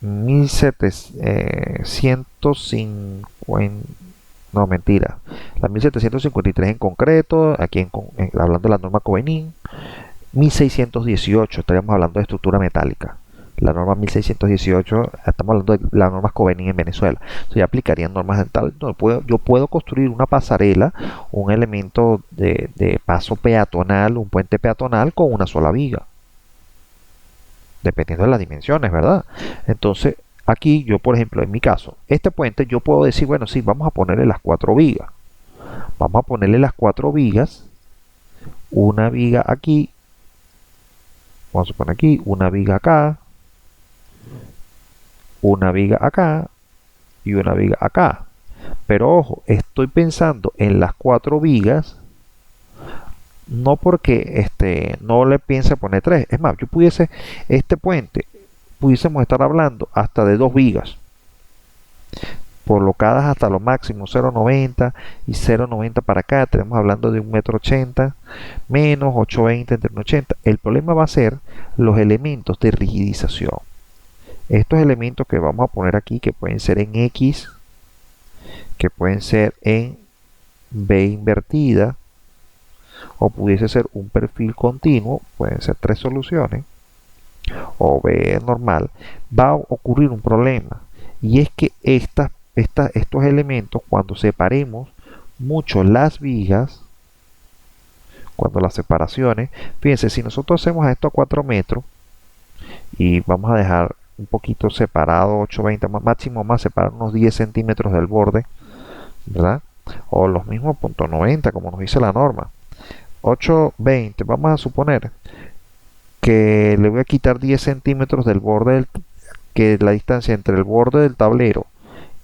1750, no mentira, la 1753 en concreto, aquí hablando de la norma Covenin, 1618, estaríamos hablando de estructura metálica. La norma 1618, estamos hablando de las normas Covenin en Venezuela. O sea, ya aplicarían normas de tal. No, yo puedo construir una pasarela, un elemento de paso peatonal, un puente peatonal con una sola viga. Dependiendo de las dimensiones, ¿verdad? Entonces, aquí yo, por ejemplo, en mi caso, este puente yo puedo decir, bueno, sí, vamos a ponerle las 4 vigas. Vamos a ponerle las 4 vigas, una viga aquí, vamos a poner aquí, una viga acá, una viga acá y una viga acá. Pero ojo, estoy pensando en las 4 vigas, no porque no le piense poner 3. Es más, yo pudiese, este puente, pudiésemos estar hablando hasta de 2 vigas. colocadas hasta lo máximo 0,90 y 0,90 para acá, tenemos hablando de 1,80 m, menos 8,20 entre 1,80. El problema va a ser los elementos de rigidización. Estos elementos que vamos a poner aquí, que pueden ser en X, que pueden ser en B invertida, o pudiese ser un perfil continuo, pueden ser 3 soluciones, o B normal, va a ocurrir un problema, y es que estos elementos, cuando separemos mucho las vigas, cuando las separaciones, fíjense, si nosotros hacemos esto a 4 metros, y vamos a dejar un poquito separado, 8,20 máximo más, separar unos 10 centímetros del borde, ¿verdad? O los mismos .90 como nos dice la norma. 8,20, vamos a suponer que le voy a quitar 10 centímetros del borde, que la distancia entre el borde del tablero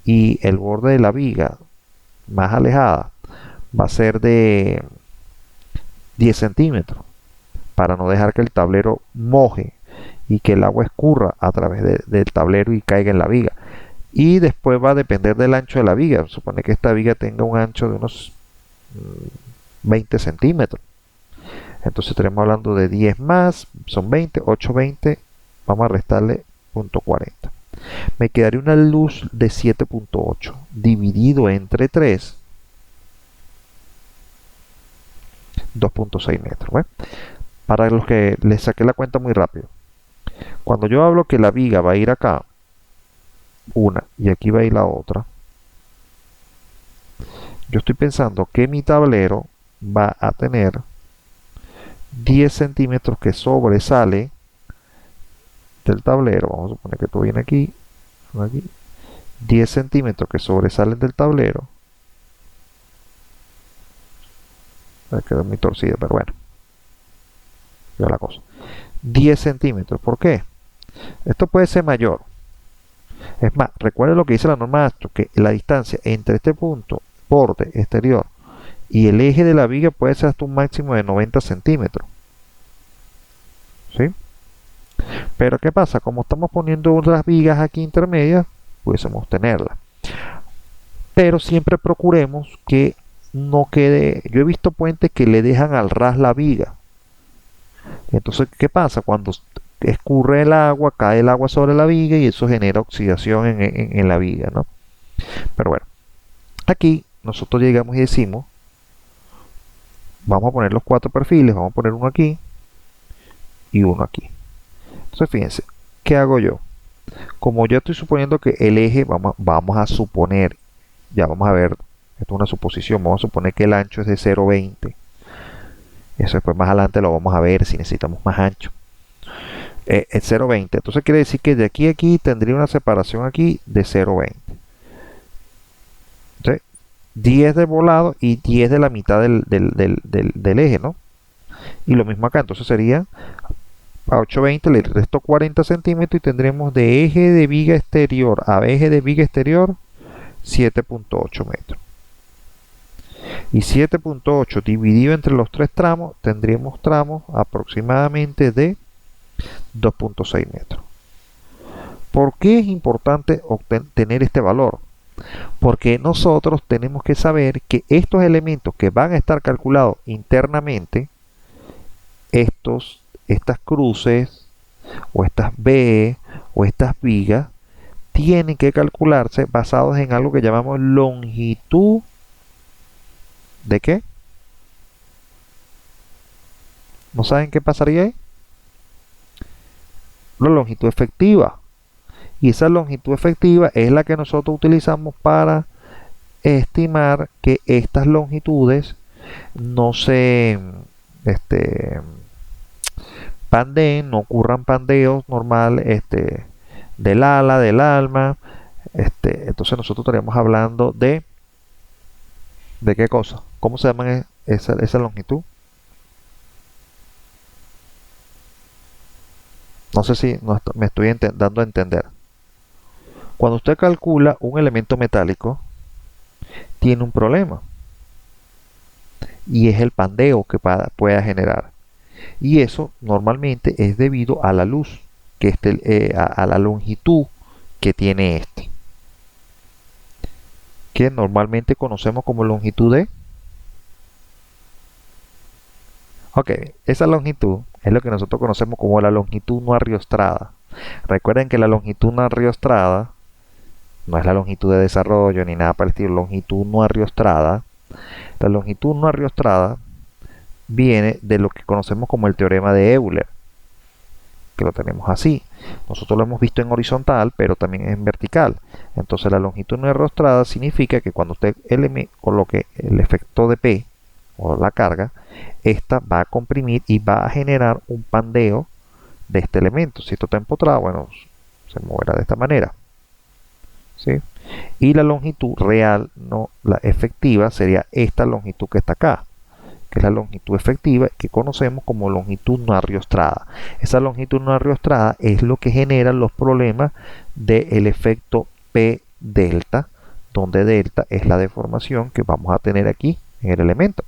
y el borde de la viga más alejada va a ser de 10 centímetros, para no dejar que el tablero moje y que el agua escurra a través del tablero y caiga en la viga. Y después va a depender del ancho de la viga. Supone que esta viga tenga un ancho de unos 20 centímetros. Entonces estaremos hablando de 10 más, son 20, 8,20, vamos a restarle .40. Me quedaría una luz de 7,8 dividido entre 3, 2,6 metros. ¿Ve? Para los que les saqué la cuenta muy rápido, cuando yo hablo que la viga va a ir acá, una, y aquí va a ir la otra, yo estoy pensando que mi tablero va a tener 10 centímetros que sobresale del tablero. Vamos a suponer que esto viene aquí, 10 centímetros que sobresalen del tablero. Quedó muy torcido, pero bueno, ya la cosa. 10 centímetros, ¿por qué? Esto puede ser mayor. Es más, recuerden lo que dice la norma ASTRO, que la distancia entre este punto, borde exterior, y el eje de la viga puede ser hasta un máximo de 90 centímetros. ¿Sí? Pero ¿qué pasa? Como estamos poniendo otras vigas aquí intermedias, pudiésemos tenerla. Pero siempre procuremos que no quede. Yo he visto puentes que le dejan al ras la viga. Entonces, ¿qué pasa? Cuando escurre el agua, cae el agua sobre la viga y eso genera oxidación en la viga, ¿no? Pero bueno, aquí nosotros llegamos y decimos, vamos a poner los 4 perfiles, vamos a poner uno aquí y uno aquí. Entonces fíjense, ¿qué hago yo? Como yo estoy suponiendo que el eje, vamos a suponer, ya vamos a ver, esto es una suposición, vamos a suponer que el ancho es de 0,20. Eso después más adelante lo vamos a ver si necesitamos más ancho. Es 0,20, entonces quiere decir que de aquí a aquí tendría una separación aquí de 0,20. 10 de volado y 10 de la mitad del eje, ¿no? Y lo mismo acá, entonces sería a 8,20 le resto 40 centímetros y tendremos de eje de viga exterior a eje de viga exterior 7,8 metros. Y 7,8 dividido entre los 3 tramos, tendríamos tramos aproximadamente de 2,6 metros. ¿Por qué es importante tener este valor? Porque nosotros tenemos que saber que estos elementos que van a estar calculados internamente, estas cruces o estas B o estas vigas, tienen que calcularse basados en algo que llamamos longitud. ¿De qué? ¿No saben qué pasaría ahí? La longitud efectiva. Y esa longitud efectiva es la que nosotros utilizamos para estimar que estas longitudes no se pandeen, no ocurran pandeos normal del ala, del alma. Entonces nosotros estaríamos hablando ¿de qué cosa? ¿Cómo se llama esa longitud? No sé si me estoy dando a entender. Cuando usted calcula un elemento metálico, tiene un problema. Y es el pandeo que pueda generar. Y eso normalmente es debido a la luz, a la longitud que tiene este. que normalmente conocemos como longitud de. Ok, esa longitud es lo que nosotros conocemos como la longitud no arriostrada. Recuerden que la longitud no arriostrada no es la longitud de desarrollo ni nada para el estilo, longitud no arriostrada. La longitud no arriostrada viene de lo que conocemos como el teorema de Euler, que lo tenemos así. Nosotros lo hemos visto en horizontal, pero también en vertical. Entonces la longitud no arriostrada significa que cuando usted coloque el efecto de P o la carga, esta va a comprimir y va a generar un pandeo de este elemento. Si esto está empotrado, bueno, se moverá de esta manera, ¿sí? Y la longitud real, no la efectiva, sería esta longitud que está acá, que es la longitud efectiva que conocemos como longitud no arriostrada. Esa longitud no arriostrada es lo que genera los problemas del efecto P delta, donde delta es la deformación que vamos a tener aquí en el elemento.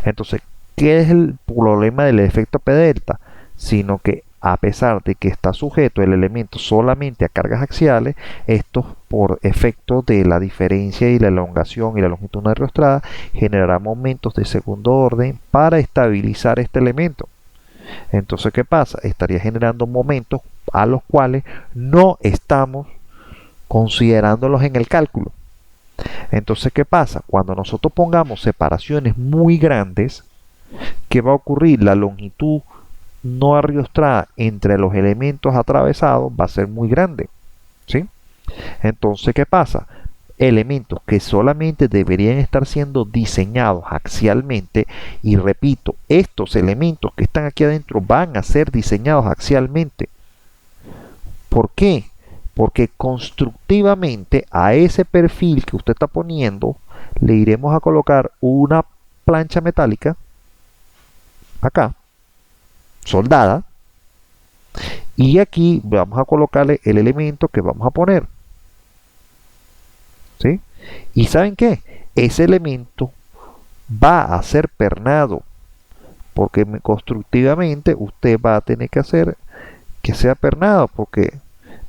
Entonces, ¿qué es el problema del efecto P delta? Sino que a pesar de que está sujeto el elemento solamente a cargas axiales, estos por efecto de la diferencia y la elongación y la longitud no arriostrada generará momentos de segundo orden para estabilizar este elemento. Entonces, ¿qué pasa? Estaría generando momentos a los cuales no estamos considerándolos en el cálculo. Entonces, ¿qué pasa? Cuando nosotros pongamos separaciones muy grandes, ¿qué va a ocurrir? La longitud no arriostrada entre los elementos atravesados va a ser muy grande, ¿sí? Entonces, ¿qué pasa? Elementos que solamente deberían estar siendo diseñados axialmente, y repito, estos elementos que están aquí adentro van a ser diseñados axialmente. ¿Por qué? Porque constructivamente a ese perfil que usted está poniendo le iremos a colocar una plancha metálica acá, soldada, y aquí vamos a colocarle el elemento que vamos a poner, ¿sí? ¿Y saben qué? Ese elemento va a ser pernado, porque constructivamente usted va a tener que hacer que sea pernado, porque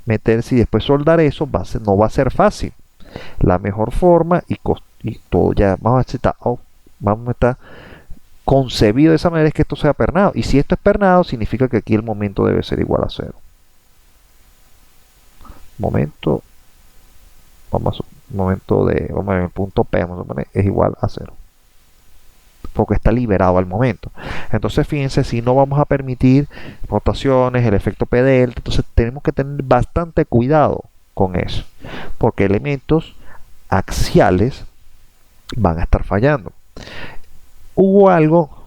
meterse y después soldar eso no va a ser fácil. La mejor forma y todo ya vamos a estar concebido de esa manera es que esto sea pernado, y si esto es pernado significa que aquí el momento debe ser igual a 0. Vamos a ver, el punto P vamos a poner, es igual a 0, porque está liberado al momento. Entonces fíjense, si no vamos a permitir rotaciones, el efecto P delta, entonces tenemos que tener bastante cuidado con eso, porque elementos axiales van a estar fallando. Hubo algo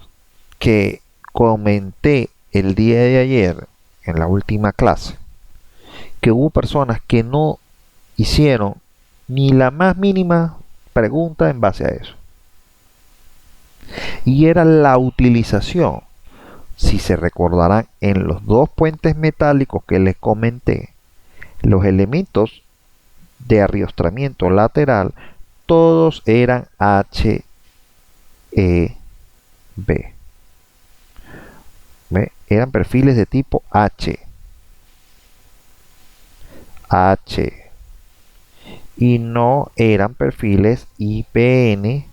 que comenté el día de ayer en la última clase, que hubo personas que no hicieron ni la más mínima pregunta en base a eso, y era la utilización, si se recordarán, en los dos puentes metálicos que les comenté, los elementos de arriostramiento lateral todos eran HEB. Eran perfiles de tipo H, y no eran perfiles IPN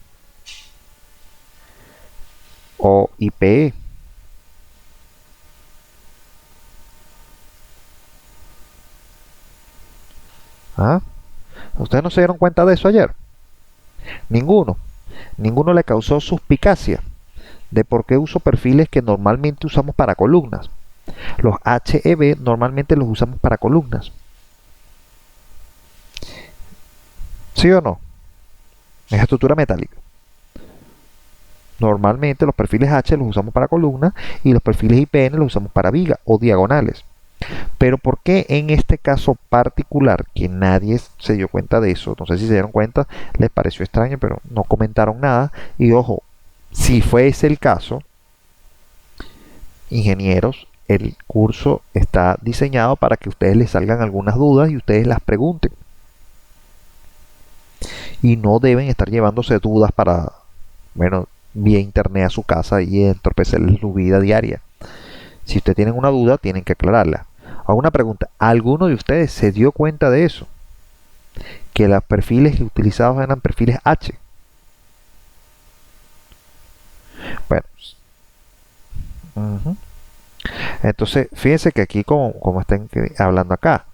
o IPE. ¿Ah? ¿Ustedes no se dieron cuenta de eso ayer? Ninguno le causó suspicacia de por qué uso perfiles que normalmente usamos para columnas. Los HEB normalmente los usamos para columnas. ¿Sí o no? Es estructura metálica. Normalmente los perfiles H los usamos para columnas y los perfiles IPN los usamos para viga o diagonales. Pero ¿por qué en este caso particular, que nadie se dio cuenta de eso? No sé si se dieron cuenta, les pareció extraño, pero no comentaron nada. Y ojo, si fuese el caso, ingenieros, el curso está diseñado para que ustedes les salgan algunas dudas y ustedes las pregunten. Y no deben estar llevándose dudas para, bueno, vía internet a su casa y entorpecerles su vida diaria. Si ustedes tienen una duda, tienen que aclararla. Hago una pregunta, ¿alguno de ustedes se dio cuenta de eso? que los perfiles utilizados eran perfiles H. Bueno, ujú. Entonces, fíjense que aquí, como están hablando acá,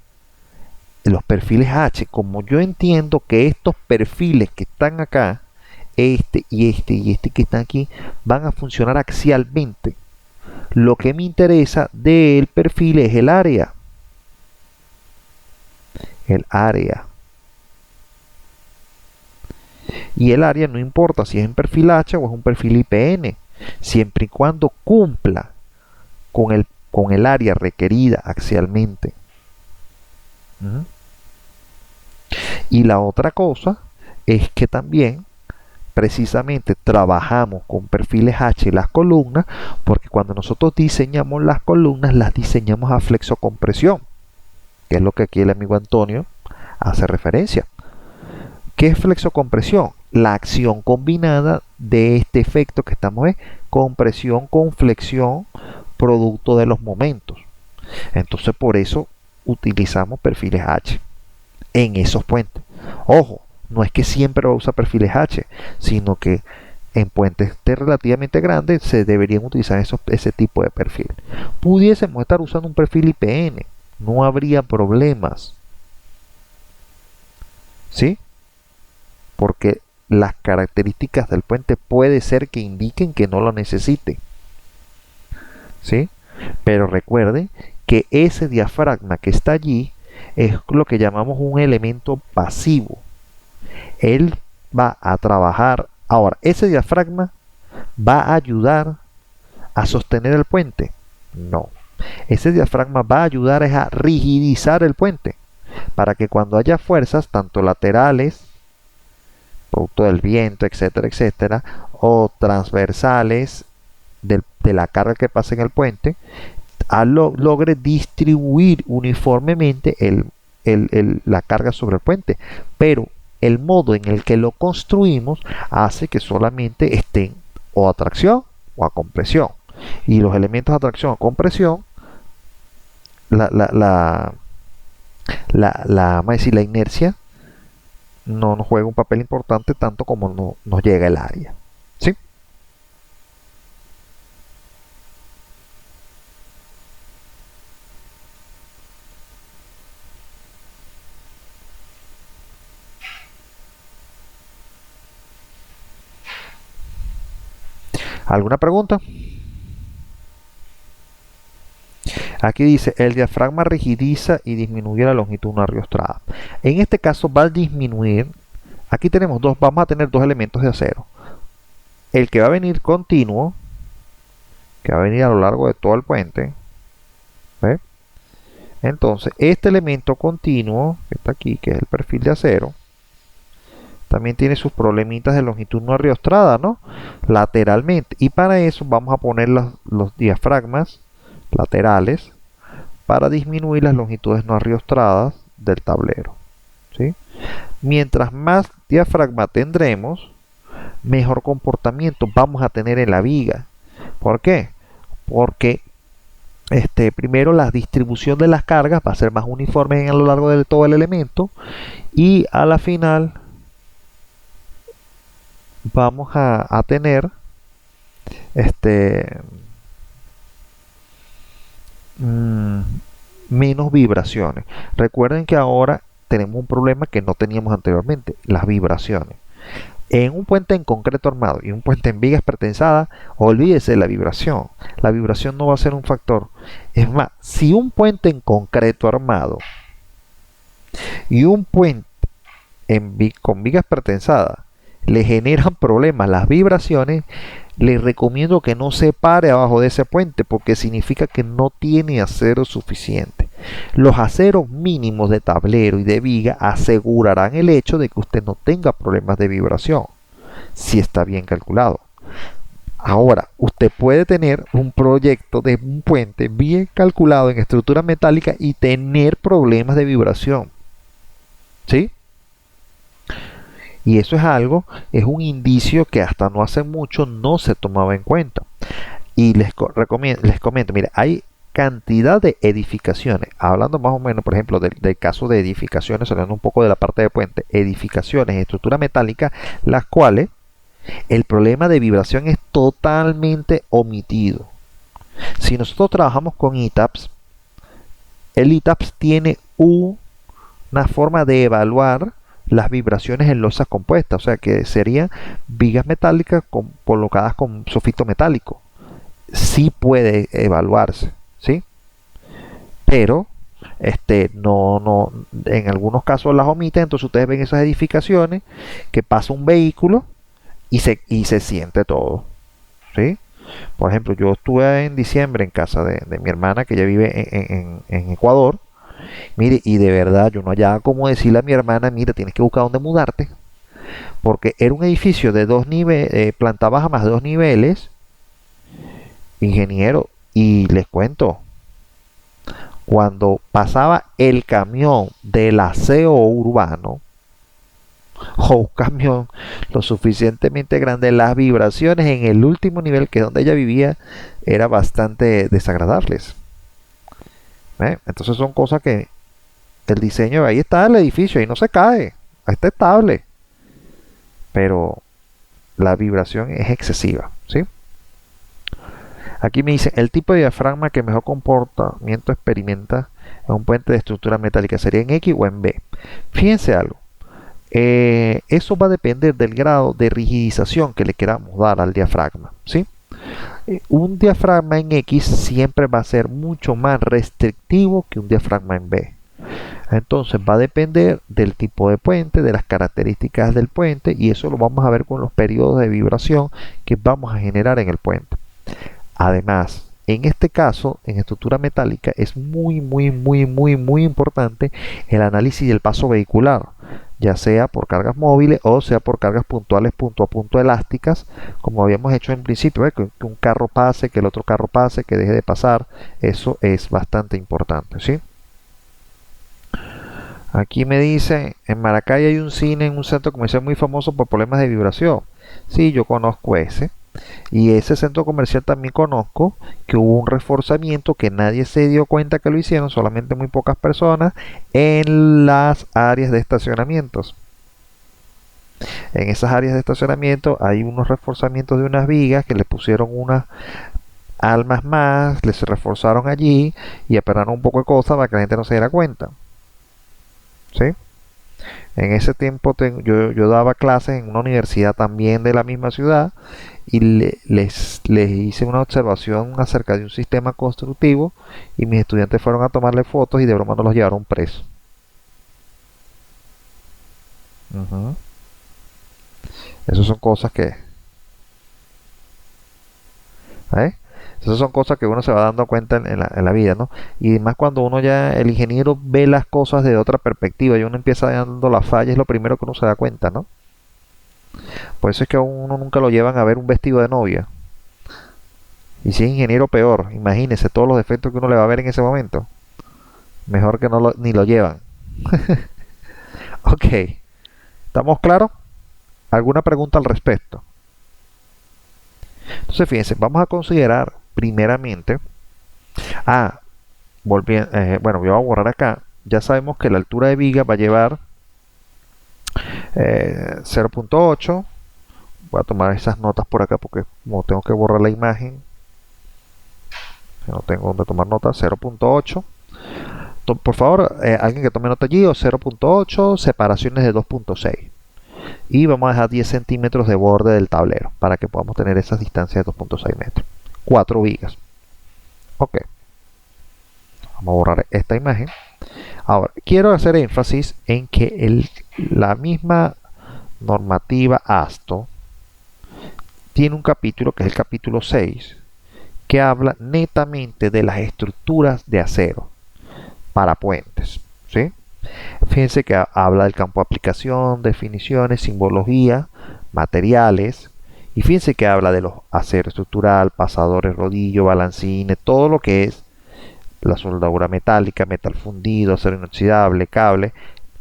los perfiles H, como yo entiendo que estos perfiles que están acá, este y este y este que están aquí, van a funcionar axialmente. Lo que me interesa del perfil es el área. El área. Y el área no importa si es un perfil H o es un perfil IPN, siempre y cuando cumpla con el área requerida axialmente. ¿Mm? Y la otra cosa es que también precisamente trabajamos con perfiles H y las columnas, porque cuando nosotros diseñamos las columnas, las diseñamos a flexocompresión, que es lo que aquí el amigo Antonio hace referencia. ¿Qué es flexocompresión? La acción combinada de este efecto que estamos en compresión con flexión producto de los momentos. Entonces por eso utilizamos perfiles H en esos puentes. Ojo, no es que siempre va a usar perfiles H, sino que en puentes relativamente grandes se deberían utilizar ese tipo de perfil. Pudiésemos estar usando un perfil IPN, no habría problemas. ¿Sí? Porque las características del puente puede ser que indiquen que no lo necesite. ¿Sí? Pero recuerden que ese diafragma que está allí es lo que llamamos un elemento pasivo. Él va a trabajar. Ahora, ese diafragma va a ayudar a sostener el puente. No. Ese diafragma va a ayudar a rigidizar el puente para que cuando haya fuerzas, tanto laterales, producto del viento, etcétera, etcétera, o transversales de la carga que pasa en el puente, logre distribuir uniformemente la carga sobre el puente. Pero el modo en el que lo construimos hace que solamente estén o a tracción o a compresión. Y los elementos de atracción o compresión, vamos a decir, la inercia no nos juega un papel importante tanto como no nos llega el área. ¿Sí? ¿Alguna pregunta? Aquí dice, el diafragma rigidiza y disminuye la longitud de una riostrada. En este caso va a disminuir, aquí tenemos vamos a tener dos elementos de acero. El que va a venir continuo, que va a venir a lo largo de todo el puente. ¿Ve? Entonces, este elemento continuo, que está aquí, que es el perfil de acero, también tiene sus problemitas de longitud no arriostrada, ¿no? Lateralmente. Y para eso vamos a poner los diafragmas laterales para disminuir las longitudes no arriostradas del tablero. ¿Sí? Mientras más diafragma tendremos, mejor comportamiento vamos a tener en la viga. ¿Por qué? Porque primero la distribución de las cargas va a ser más uniforme a lo largo de todo el elemento y a la final vamos a tener menos vibraciones. Recuerden que ahora tenemos un problema que no teníamos anteriormente, las vibraciones. En un puente en concreto armado y un puente en vigas pretensadas, olvídese de la vibración. La vibración no va a ser un factor. Es más, si un puente en concreto armado y un puente con vigas pretensadas le generan problemas las vibraciones, les recomiendo que no se pare abajo de ese puente porque significa que no tiene acero suficiente. Los aceros mínimos de tablero y de viga asegurarán el hecho de que usted no tenga problemas de vibración si está bien calculado. Ahora, usted puede tener un proyecto de un puente bien calculado en estructura metálica y tener problemas de vibración. ¿Sí? Y eso es un indicio que hasta no hace mucho no se tomaba en cuenta. Y les comento, mire, hay cantidad de edificaciones. Hablando más o menos, por ejemplo, del caso de edificaciones, hablando un poco de la parte de puente, edificaciones, estructura metálica, las cuales el problema de vibración es totalmente omitido. Si nosotros trabajamos con ETAPS, el ETAPS tiene una forma de evaluar las vibraciones en losas compuestas, o sea que serían vigas metálicas colocadas con sofito metálico. Sí puede evaluarse, ¿sí? Pero no, en algunos casos las omite, entonces ustedes ven esas edificaciones que pasa un vehículo y se siente todo, ¿sí? Por ejemplo, yo estuve en diciembre en casa de mi hermana que ella vive en Ecuador. Mire, y de verdad yo no hallaba cómo decirle a mi hermana, mira, tienes que buscar dónde mudarte, porque era un edificio de 2 niveles, planta baja más 2 niveles, ingeniero, y les cuento, cuando pasaba el camión del aseo urbano, o un camión lo suficientemente grande, las vibraciones en el último nivel, que es donde ella vivía, era bastante desagradables. Entonces son cosas que el diseño, ahí está el edificio, ahí no se cae, ahí está estable, pero la vibración es excesiva, ¿sí? Aquí me dice, el tipo de diafragma que mejor comportamiento experimenta en un puente de estructura metálica, ¿sería en X o en B? Fíjense algo, eso va a depender del grado de rigidización que le queramos dar al diafragma, ¿sí? Un diafragma en X siempre va a ser mucho más restrictivo que un diafragma en B. Entonces va a depender del tipo de puente, de las características del puente, y eso lo vamos a ver con los periodos de vibración que vamos a generar en el puente. Además, en este caso, en estructura metálica, es muy importante el análisis del paso vehicular, ya sea por cargas móviles o sea por cargas puntuales punto a punto elásticas, como habíamos hecho en principio, que un carro pase, que el otro carro pase, que deje de pasar. Eso es bastante importante, ¿sí? Aquí me dice, en Maracay hay un cine en un centro comercial muy famoso por problemas de vibración. Sí, yo conozco ese. Y ese centro comercial también conozco que hubo un reforzamiento que nadie se dio cuenta que lo hicieron, solamente muy pocas personas, en las áreas de estacionamientos. En esas áreas de estacionamiento hay unos reforzamientos de unas vigas que le pusieron unas almas más, les reforzaron allí y esperaron un poco de cosas para que la gente no se diera cuenta. ¿Sí? En ese tiempo yo daba clases en una universidad también de la misma ciudad y les hice una observación acerca de un sistema constructivo y mis estudiantes fueron a tomarle fotos y de broma no los llevaron presos. Ujú. Esas son cosas que, ¿eh? Esas son cosas que uno se va dando cuenta en la vida, ¿no? Y más cuando uno ya, el ingeniero ve las cosas de otra perspectiva y uno empieza dando las fallas, es lo primero que uno se da cuenta, ¿no? Por eso es que a uno nunca lo llevan a ver un vestido de novia. Y si es ingeniero, peor. Imagínese todos los defectos que uno le va a ver en ese momento. Mejor que ni lo llevan. Ok. ¿Estamos claros? ¿Alguna pregunta al respecto? Entonces, fíjense, vamos a considerar primeramente. Bueno, voy a borrar acá. Ya sabemos que la altura de viga va a llevar 0.8. Voy a tomar esas notas por acá porque como tengo que borrar la imagen, no tengo donde tomar notas. 0.8. Por favor, alguien que tome nota allí. O 0.8, separaciones de 2.6. Y vamos a dejar 10 centímetros de borde del tablero para que podamos tener esas distancias de 2.6 metros. 4 vigas. Ok. Vamos a borrar esta imagen. Ahora, quiero hacer énfasis en que la misma normativa ASTO tiene un capítulo, que es el capítulo 6, que habla netamente de las estructuras de acero para puentes, ¿sí? Fíjense que habla del campo de aplicación, definiciones, simbología, materiales, y fíjense que habla de los acero estructural, pasadores, rodillo, balancines, todo lo que es la soldadura metálica, metal fundido, acero inoxidable, cable.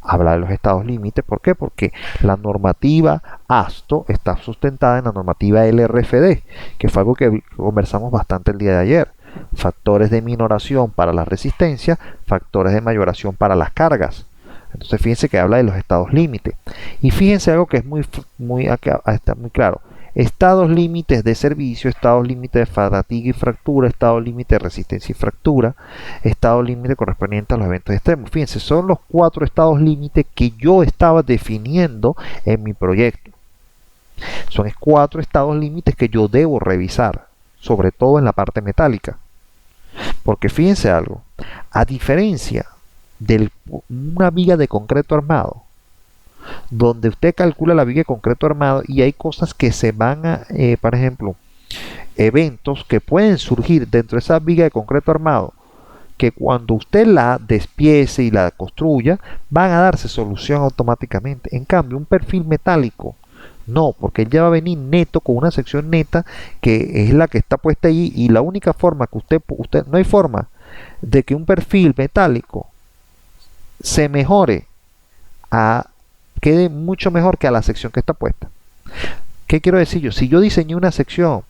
Habla de los estados límites. ¿Por qué? Porque la normativa ASTO está sustentada en la normativa LRFD, que fue algo que conversamos bastante el día de ayer. factores de minoración para la resistencia, factores de mayoración para las cargas. Entonces fíjense que habla de los estados límite. Y fíjense algo que es está muy claro. Estados límites de servicio, estados límites de fatiga y fractura, estado límite de resistencia y fractura, estado límite correspondiente a los eventos extremos. Fíjense, son los 4 estados límite que yo estaba definiendo en mi proyecto. Son 4 estados límites que yo debo revisar, sobre todo en la parte metálica. Porque fíjense algo, a diferencia de una viga de concreto armado, donde usted calcula la viga de concreto armado y hay cosas que se van a, por ejemplo, eventos que pueden surgir dentro de esa viga de concreto armado, que cuando usted la despiece y la construya, van a darse solución automáticamente. En cambio, un perfil metálico, no, porque él ya va a venir neto con una sección neta que es la que está puesta ahí, y la única forma que usted no hay forma de que un perfil metálico se mejore quede mucho mejor que a la sección que está puesta. ¿Qué quiero decir yo? Si yo diseñé una sección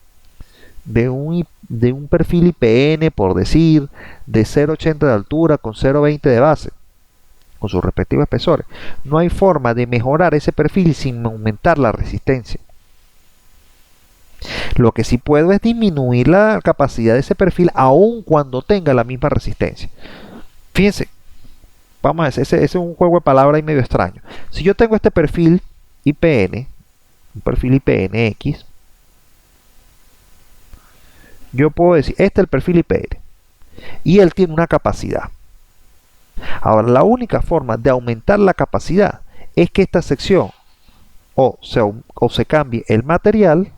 de un perfil IPN, por decir, de 0,80 de altura con 0,20 de base, con sus respectivos espesores, no hay forma de mejorar ese perfil sin aumentar la resistencia. Lo que sí puedo es disminuir la capacidad de ese perfil aun cuando tenga la misma resistencia. Fíjense, vamos a decir, ese es un juego de palabras y medio extraño. Si yo tengo este perfil IPN, un perfil IPNX, yo puedo decir, este es el perfil IPN y él tiene una capacidad. Ahora, la única forma de aumentar la capacidad es que esta sección o se cambie el material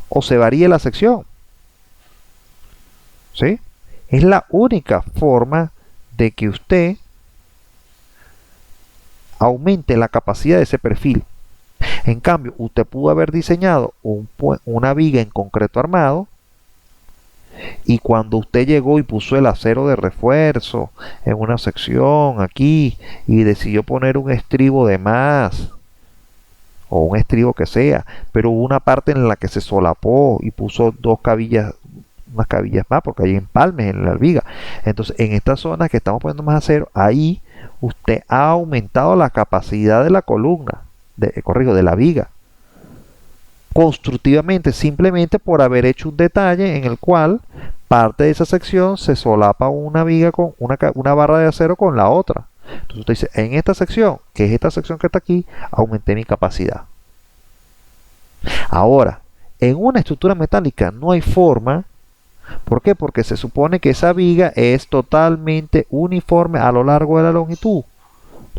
o se varíe la sección. ¿Sí? Es la única forma de que usted aumente la capacidad de ese perfil. En cambio, usted pudo haber diseñado una viga en concreto armado, y cuando usted llegó y puso el acero de refuerzo en una sección aquí y decidió poner un estribo de más o un estribo que sea, pero hubo una parte en la que se solapó y puso unas cabillas más porque hay empalmes en la viga. Entonces, en esta zona que estamos poniendo más acero, ahí usted ha aumentado la capacidad de la columna, de la viga, constructivamente, simplemente por haber hecho un detalle en el cual parte de esa sección se solapa una viga con una barra de acero con la otra. Entonces usted dice, en esta sección, que es esta sección que está aquí, aumenté mi capacidad. Ahora, en una estructura metálica no hay forma. ¿Por qué? Porque se supone que esa viga es totalmente uniforme a lo largo de la longitud,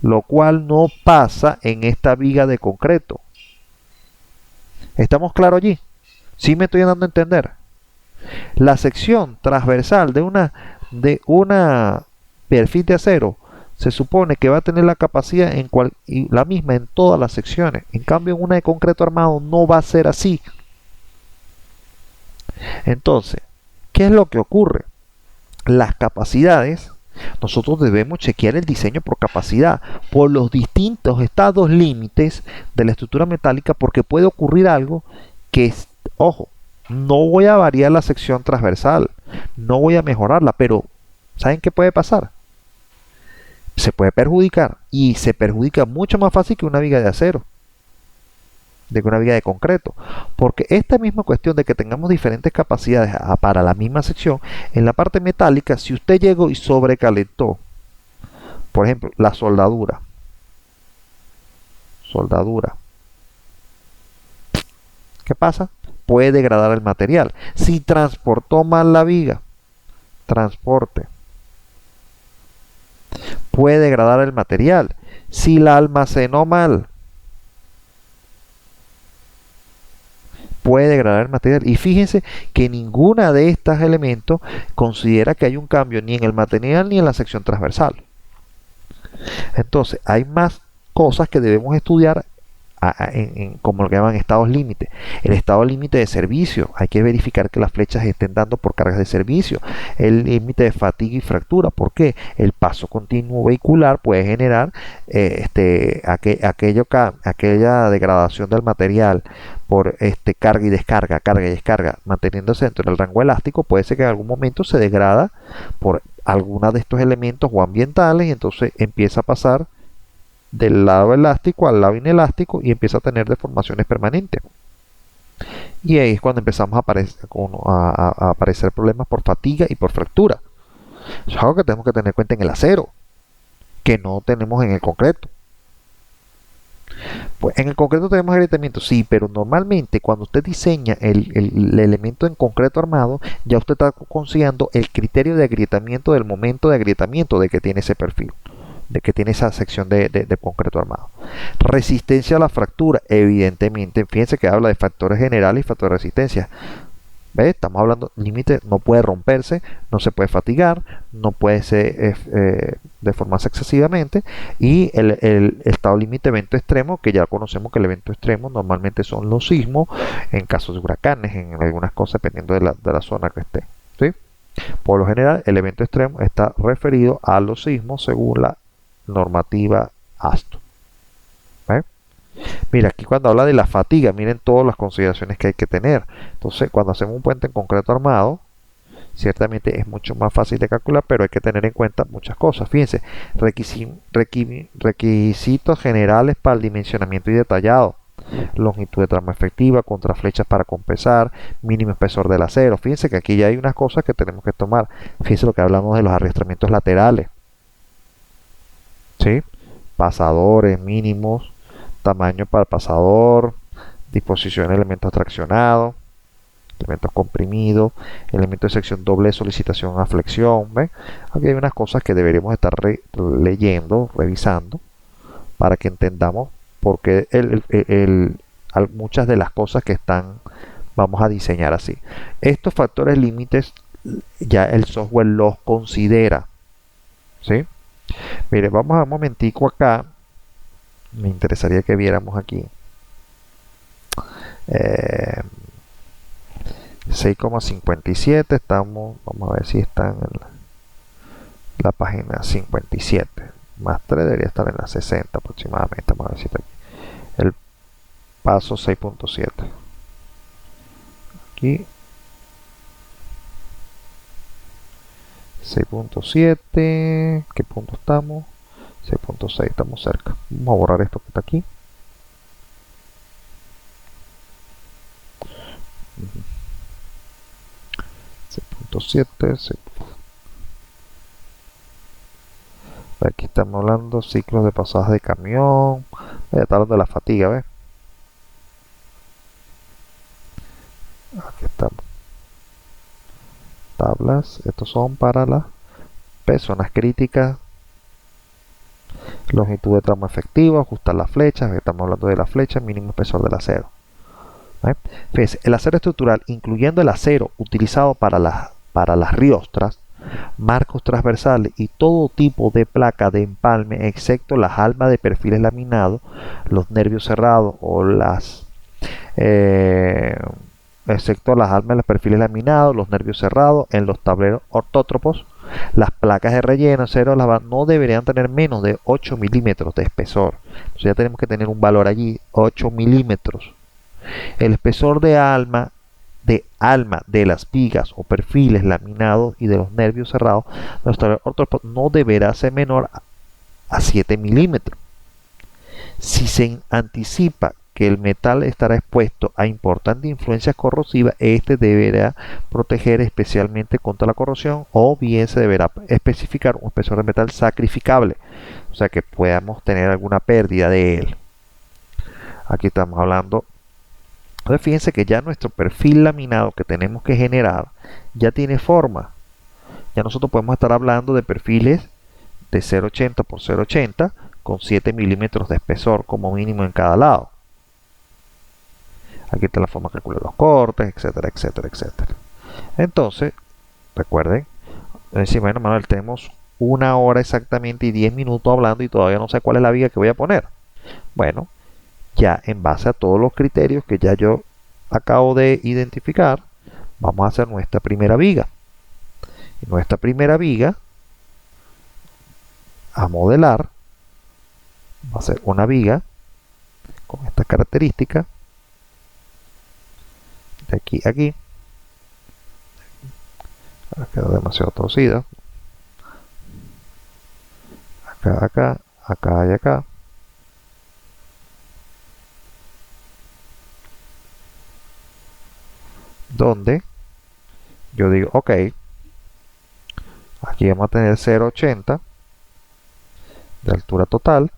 lo cual no pasa en esta viga de concreto. ¿Estamos claros allí? ¿Sí me estoy dando a entender? La sección transversal de una perfil de acero se supone que va a tener la capacidad y la misma en todas las secciones. En cambio, en una de concreto armado no va a ser así. Entonces, ¿qué es lo que ocurre? Las capacidades, nosotros debemos chequear el diseño por capacidad, por los distintos estados límites de la estructura metálica, porque puede ocurrir algo que es, ojo, no voy a variar la sección transversal, no voy a mejorarla, pero ¿saben qué puede pasar? Se puede perjudicar, y se perjudica mucho más fácil que una viga de acero, de que una viga de concreto, porque esta misma cuestión de que tengamos diferentes capacidades para la misma sección, en la parte metálica, si usted llegó y sobrecalentó, por ejemplo, la soldadura, ¿qué pasa? Puede degradar el material. Si transportó mal la viga, transporte, puede degradar el material. Si la almacenó mal, puede degradar el material. Y fíjense que ninguna de estos elementos considera que hay un cambio ni en el material ni en la sección transversal. Entonces, hay más cosas que debemos estudiar como lo que llaman estados límite. El estado límite de servicio, hay que verificar que las flechas estén dando por cargas de servicio. El límite de fatiga y fractura, ¿por qué? El paso continuo vehicular puede generar aquella degradación del material por carga y descarga, manteniéndose dentro del rango elástico. Puede ser que en algún momento se degrada por alguna de estos elementos o ambientales, y entonces empieza a pasar del lado elástico al lado inelástico y empieza a tener deformaciones permanentes. Y ahí es cuando empezamos a aparecer problemas por fatiga y por fractura. Eso es algo que tenemos que tener en cuenta en el acero, que no tenemos en el concreto. Pues en el concreto tenemos agrietamiento, sí, pero normalmente cuando usted diseña el elemento en concreto armado, ya usted está considerando el criterio de agrietamiento del momento de agrietamiento de que tiene ese perfil, de que tiene esa sección de concreto armado. Resistencia a la fractura, evidentemente, fíjense que habla de factores generales y factores de resistencia. ¿Ve? Estamos hablando, límite no puede romperse, no se puede fatigar, no puede deformarse excesivamente, y el estado límite evento extremo, que ya conocemos que el evento extremo normalmente son los sismos, en casos de huracanes, en algunas cosas, dependiendo de la zona que esté. ¿Sí? Por lo general, el evento extremo está referido a los sismos según la normativa ASTO. ¿Ve? Mira, aquí cuando habla de la fatiga, miren todas las consideraciones que hay que tener. Entonces, cuando hacemos un puente en concreto armado, ciertamente es mucho más fácil de calcular, pero hay que tener en cuenta muchas cosas. Fíjense, requisitos generales para el dimensionamiento y detallado: longitud de trama efectiva, contraflechas para compensar, mínimo espesor del acero. Fíjense que aquí ya hay unas cosas que tenemos que tomar. Fíjense lo que hablamos de los arrastramientos laterales, ¿sí? Pasadores mínimos, tamaño para el pasador, disposición de elementos traccionados, elementos comprimidos, elementos de sección doble de solicitación a flexión. ¿Ven? Aquí hay unas cosas que deberíamos estar leyendo, revisando, para que entendamos por qué muchas de las cosas que vamos a diseñar así. Estos factores límites ya el software los considera, ¿sí? Mire, vamos a un momentico acá. Me interesaría que viéramos aquí 6,57. Vamos a ver si está en la página 57. Más 3 debería estar en la 60 aproximadamente. Vamos a ver si está aquí. El paso 6.7. Aquí 6.7. ¿Qué punto estamos? 6.6, estamos cerca. Vamos a borrar esto que está aquí. Uh-huh. 6.7. Aquí estamos hablando ciclos de pasadas de camión. Está hablando de la fatiga, ¿ves? Aquí estamos. Tablas. Estos son para las personas críticas. Longitud de tramo efectiva, ajustar las flechas. Estamos hablando de la flecha, mínimo espesor del acero. Fíjense, el acero estructural, incluyendo el acero utilizado para las riostras, marcos transversales y todo tipo de placa de empalme, excepto las almas de perfiles laminados, los nervios cerrados o excepto las almas de los perfiles laminados, los nervios cerrados en los tableros ortótropos, las placas de relleno, acero, no deberían tener menos de 8 milímetros de espesor. Entonces ya tenemos que tener un valor allí, 8 milímetros. El espesor de alma de las vigas o perfiles laminados y de los nervios cerrados no deberá ser menor a 7 milímetros. Si se anticipa que el metal estará expuesto a importantes influencias corrosivas, este deberá proteger especialmente contra la corrosión, o bien se deberá especificar un espesor de metal sacrificable, o sea que podamos tener alguna pérdida de él. Aquí estamos hablando. Entonces fíjense que ya nuestro perfil laminado que tenemos que generar ya tiene forma. Ya nosotros podemos estar hablando de perfiles de 0.80 por 0.80 con 7 milímetros de espesor como mínimo en cada lado. Aquí está la forma de calcular los cortes, etcétera, etcétera, etcétera. Entonces, recuerden, bueno, Manuel, tenemos 1 hora exactamente y 10 minutos hablando y todavía no sé cuál es la viga que voy a poner. Bueno, Ya en base a todos los criterios que ya yo acabo de identificar, vamos a hacer nuestra primera viga. Y nuestra primera viga a modelar va a ser una viga con esta característica de aquí a aquí. Quedó demasiado torcida. Acá, acá, acá y acá. Donde yo digo, ok, aquí vamos a tener 0,80 de altura total.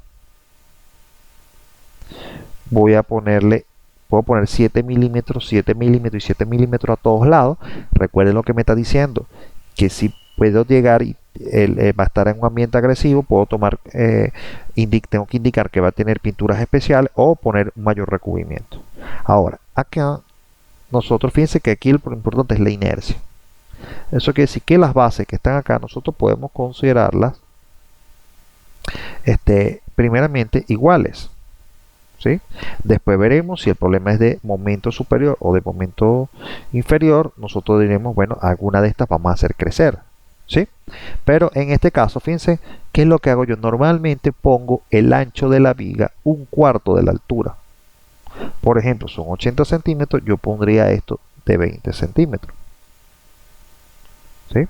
Voy a ponerle, puedo poner 7 milímetros, 7 milímetros y 7 milímetros a todos lados. Recuerden lo que me está diciendo, que si puedo llegar y va a estar en un ambiente agresivo, puedo tomar, tengo que indicar que va a tener pinturas especiales o poner un mayor recubrimiento. Ahora, acá nosotros, fíjense que aquí lo importante es la inercia. Eso quiere decir que las bases que están acá nosotros podemos considerarlas primeramente iguales, ¿sí? Después veremos si el problema es de momento superior o de momento inferior. Nosotros diremos, bueno, alguna de estas vamos a hacer crecer, ¿sí? Pero en este caso, fíjense, ¿qué es lo que hago yo? Normalmente pongo el ancho de la viga un cuarto de la altura. Por ejemplo, son 80 centímetros, yo pondría esto de 20 centímetros. ¿Sí?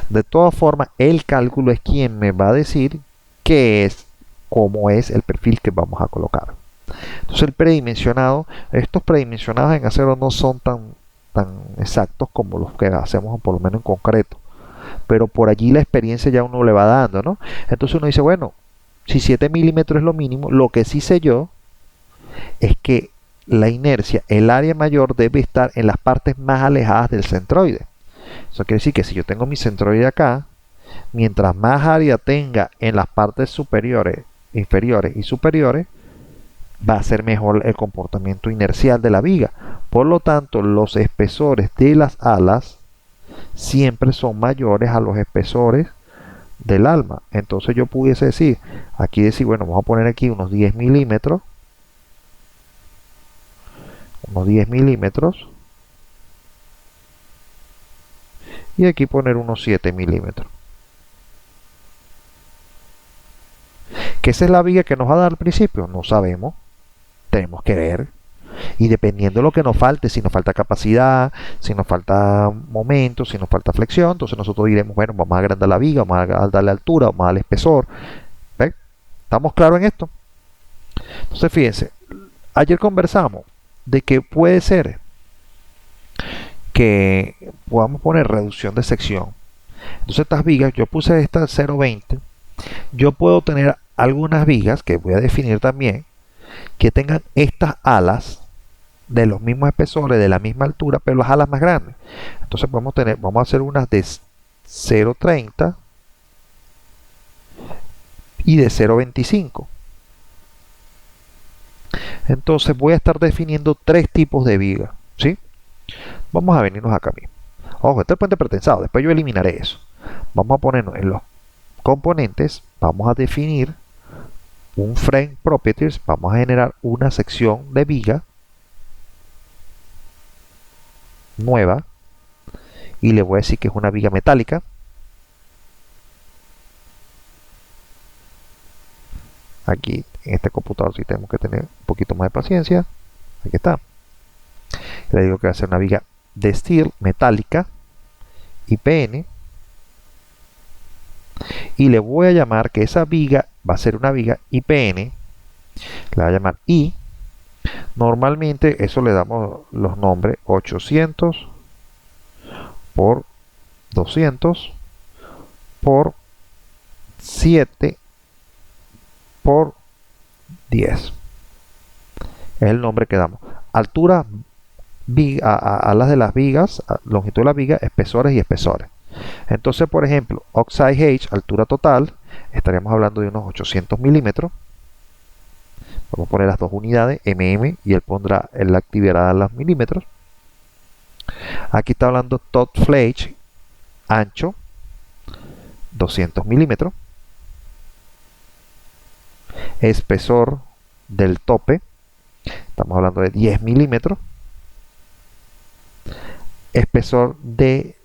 De todas formas, el cálculo es quien me va a decir cómo es el perfil que vamos a colocar. Entonces el predimensionado, estos predimensionados en acero no son tan exactos como los que hacemos por lo menos en concreto. Pero por allí la experiencia ya uno le va dando, ¿no? Entonces uno dice, bueno, si 7 milímetros es lo mínimo, lo que sí sé yo es que la inercia, el área mayor debe estar en las partes más alejadas del centroide. Eso quiere decir que si yo tengo mi centroide acá, mientras más área tenga en las partes superiores, inferiores y superiores, va a ser mejor el comportamiento inercial de la viga. Por lo tanto, los espesores de las alas siempre son mayores a los espesores del alma. Entonces yo pudiese decir, bueno, vamos a poner aquí unos 10 milímetros, y aquí poner unos 7 milímetros. ¿Qué esa es la viga que nos va a dar al principio? No sabemos, tenemos que ver. Y dependiendo de lo que nos falte, si nos falta capacidad, si nos falta momento, si nos falta flexión, entonces nosotros diremos, bueno, vamos a agrandar la viga, vamos a darle altura, vamos a darle espesor. ¿Ven? ¿Estamos claros en esto? Entonces fíjense, ayer conversamos de que puede ser que podamos poner reducción de sección. Entonces estas vigas, yo puse esta 0.20, yo puedo tener algunas vigas que voy a definir también que tengan estas alas de los mismos espesores, de la misma altura, pero las alas más grandes. Entonces vamos a hacer unas de 0.30 y de 0.25. Entonces voy a estar definiendo tres tipos de viga, ¿sí? Vamos a venirnos acá mismo. Ojo, este es el puente pretensado, después yo eliminaré eso. Vamos a ponernos en los componentes, vamos a definir un frame properties, vamos a generar una sección de viga nueva y le voy a decir que es una viga metálica. Aquí en este computador sí tenemos que tener un poquito más de paciencia. Aquí está. Le digo que va a ser una viga de steel metálica IPN y le voy a llamar que esa viga va a ser una viga IPN, la voy a llamar I. Normalmente eso le damos los nombres 800 por 200 por 7 por 10. Es el nombre que damos. Altura, alas de las vigas, longitud de las vigas, espesores y espesores. Entonces, por ejemplo, Oxide H, altura total, estaríamos hablando de unos 800 milímetros. Vamos a poner las dos unidades, mm, y él pondrá, él activará los milímetros. Aquí está hablando top flage, ancho, 200 milímetros. Espesor del tope, estamos hablando de 10 milímetros. Espesor de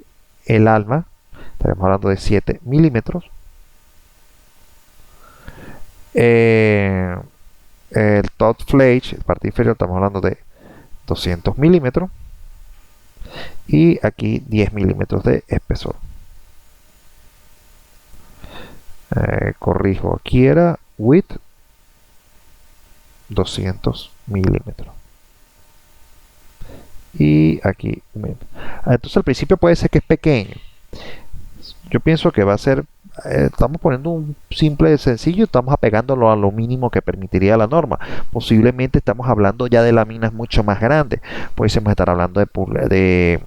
el alma, estaremos hablando de 7 milímetros. El top flage, el parte inferior, estamos hablando de 200 milímetros. Y aquí 10 milímetros de espesor. Corrijo, aquí era width 200 milímetros. Y aquí, entonces al principio puede ser que es pequeño. Yo pienso que va a ser, estamos poniendo un simple sencillo, estamos apegándolo a lo mínimo que permitiría la norma. Posiblemente estamos hablando ya de láminas mucho más grandes. Pudiésemos estar hablando de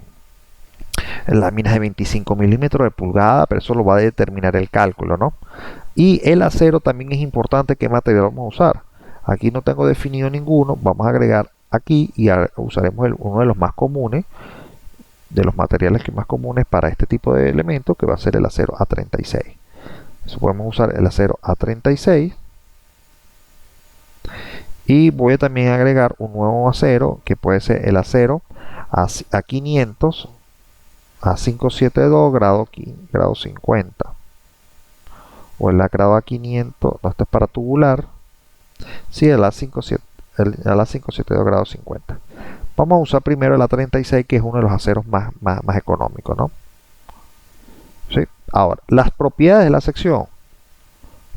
láminas de 25 milímetros de pulgada, pero eso lo va a determinar el cálculo, ¿no? Y el acero también es importante, qué material vamos a usar. Aquí no tengo definido ninguno, vamos a agregar aquí y usaremos uno de los más comunes, de los materiales que más comunes para este tipo de elementos, que va a ser el acero A36. Eso podemos usar el acero A36. Y voy a también agregar un nuevo acero, que puede ser el acero A500, A572 grado 50. O el grado A500, no, esto es para tubular. Sí, el A572 grado 50. Vamos a usar primero el A36, que es uno de los aceros más económicos, ¿no? ¿Sí? Ahora, las propiedades de la sección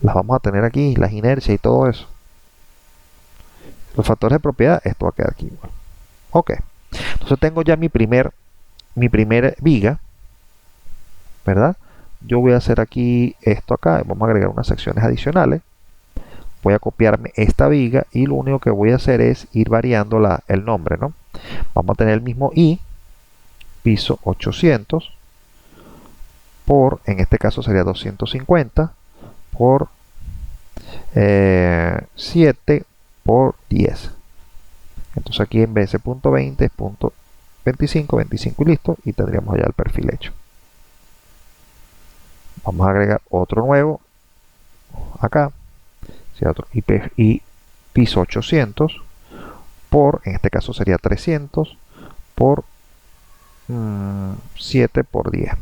las vamos a tener aquí, las inercias y todo eso. Los factores de propiedad, esto va a quedar aquí igual. Ok. Entonces tengo ya mi primer viga, ¿verdad? Yo voy a hacer aquí esto acá, vamos a agregar unas secciones adicionales. Voy a copiarme esta viga y lo único que voy a hacer es ir variando el nombre, ¿no? Vamos a tener el mismo I, piso 800, por, en este caso sería 250, por 7 por 10. Entonces aquí en vez de punto 20 es punto 25, 25 y listo, y tendríamos ya el perfil hecho. Vamos a agregar otro nuevo acá, otro y piso 800 por, en este caso sería 300 por 7 por 10.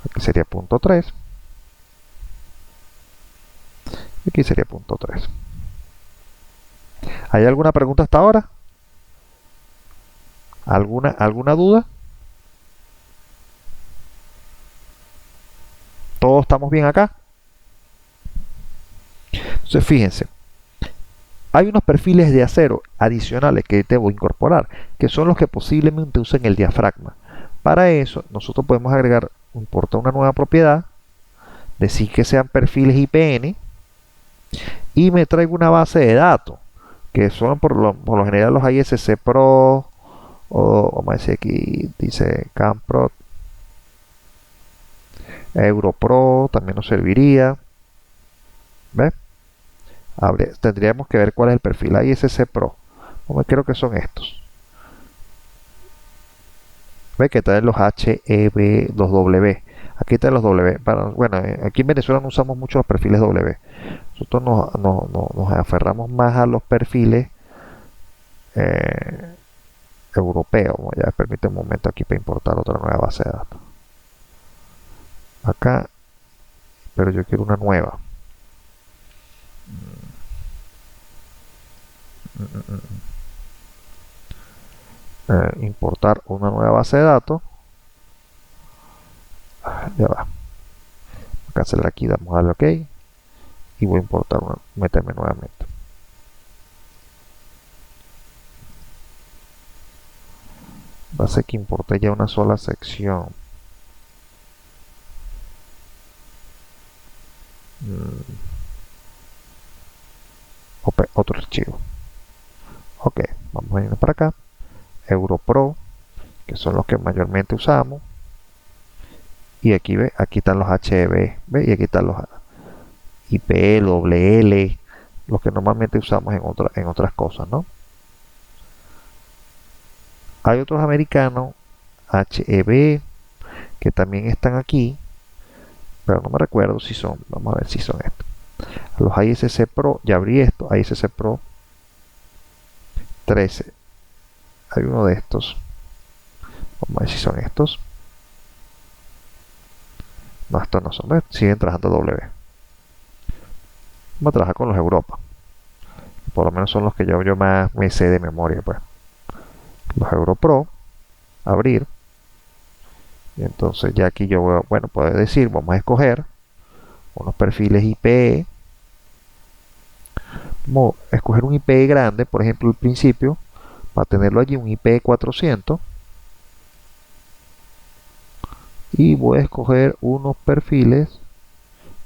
Aquí sería punto 3. Y aquí sería punto 3. ¿Hay alguna pregunta hasta ahora? ¿Alguna duda? ¿Todos estamos bien acá? Entonces fíjense, hay unos perfiles de acero adicionales que debo incorporar, que son los que posiblemente usen el diafragma. Para eso nosotros podemos agregar, importar una nueva propiedad, decir que sean perfiles IPN, y me traigo una base de datos, que son por lo general los ISC Pro, o vamos a decir aquí, dice CamPro, EuroPro, también nos serviría. ¿Ves? Tendríamos que ver cuál es el perfil ISC Pro. Creo que son estos. ¿Ves? Que traen los HEB, los W. Aquí están los W. Bueno, aquí en Venezuela no usamos mucho los perfiles W. Nosotros nos aferramos más a los perfiles europeos. Ya permite un momento aquí para importar otra nueva base de datos. Acá, pero yo quiero una nueva. Importar una nueva base de datos. Ya va. Cancelar aquí, damos al OK y voy a importar meterme nuevamente. Va a ser que importé ya una sola sección. Otro archivo. Ok, vamos a irnos para acá. EuroPro, que son los que mayormente usamos. Y aquí ve, aquí están los HEB, ¿ve? Y aquí están los IPL, WL, los que normalmente usamos en otras cosas, ¿no? Hay otros americanos, HEB, que también están aquí, pero no me recuerdo si son, vamos a ver si son estos. los ISC Pro, ya abrí esto, ISC Pro 13. Hay uno de estos. Vamos a ver si son estos. No, estos no son. ¿Ves? Siguen trabajando W. Vamos a trabajar con los Europa. Por lo menos son los que yo más me sé de memoria, pues. Los Europro. Abrir. Y entonces ya aquí yo voy a, bueno, puedo decir, vamos a escoger unos perfiles IP. Vamos a escoger un IP grande, por ejemplo, al principio, para tenerlo allí, un IP 400. Y voy a escoger unos perfiles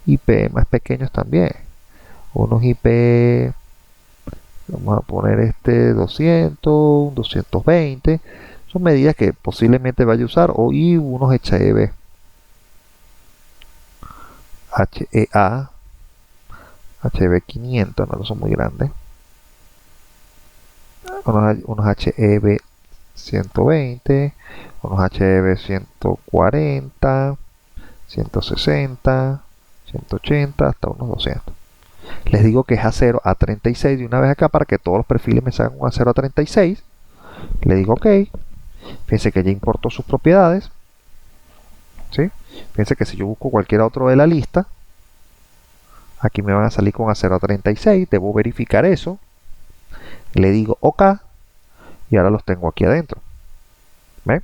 IP más pequeños también. Unos IP, vamos a poner este 200, 220. Son medidas que posiblemente vaya a usar. Y unos HEB. HEA. HEB 500, no son muy grandes. Unos HEB 120, unos HEB 140, 160, 180, hasta unos 200. Les digo que es A0 a 36 de una vez acá para que todos los perfiles me salgan un A0 a 36. Le digo OK. Fíjense que ya importó sus propiedades. ¿Sí? Fíjense que si yo busco cualquier otro de la lista, aquí me van a salir con A0 a 36. Debo verificar eso. Le digo OK. Y ahora los tengo aquí adentro. ¿Ven?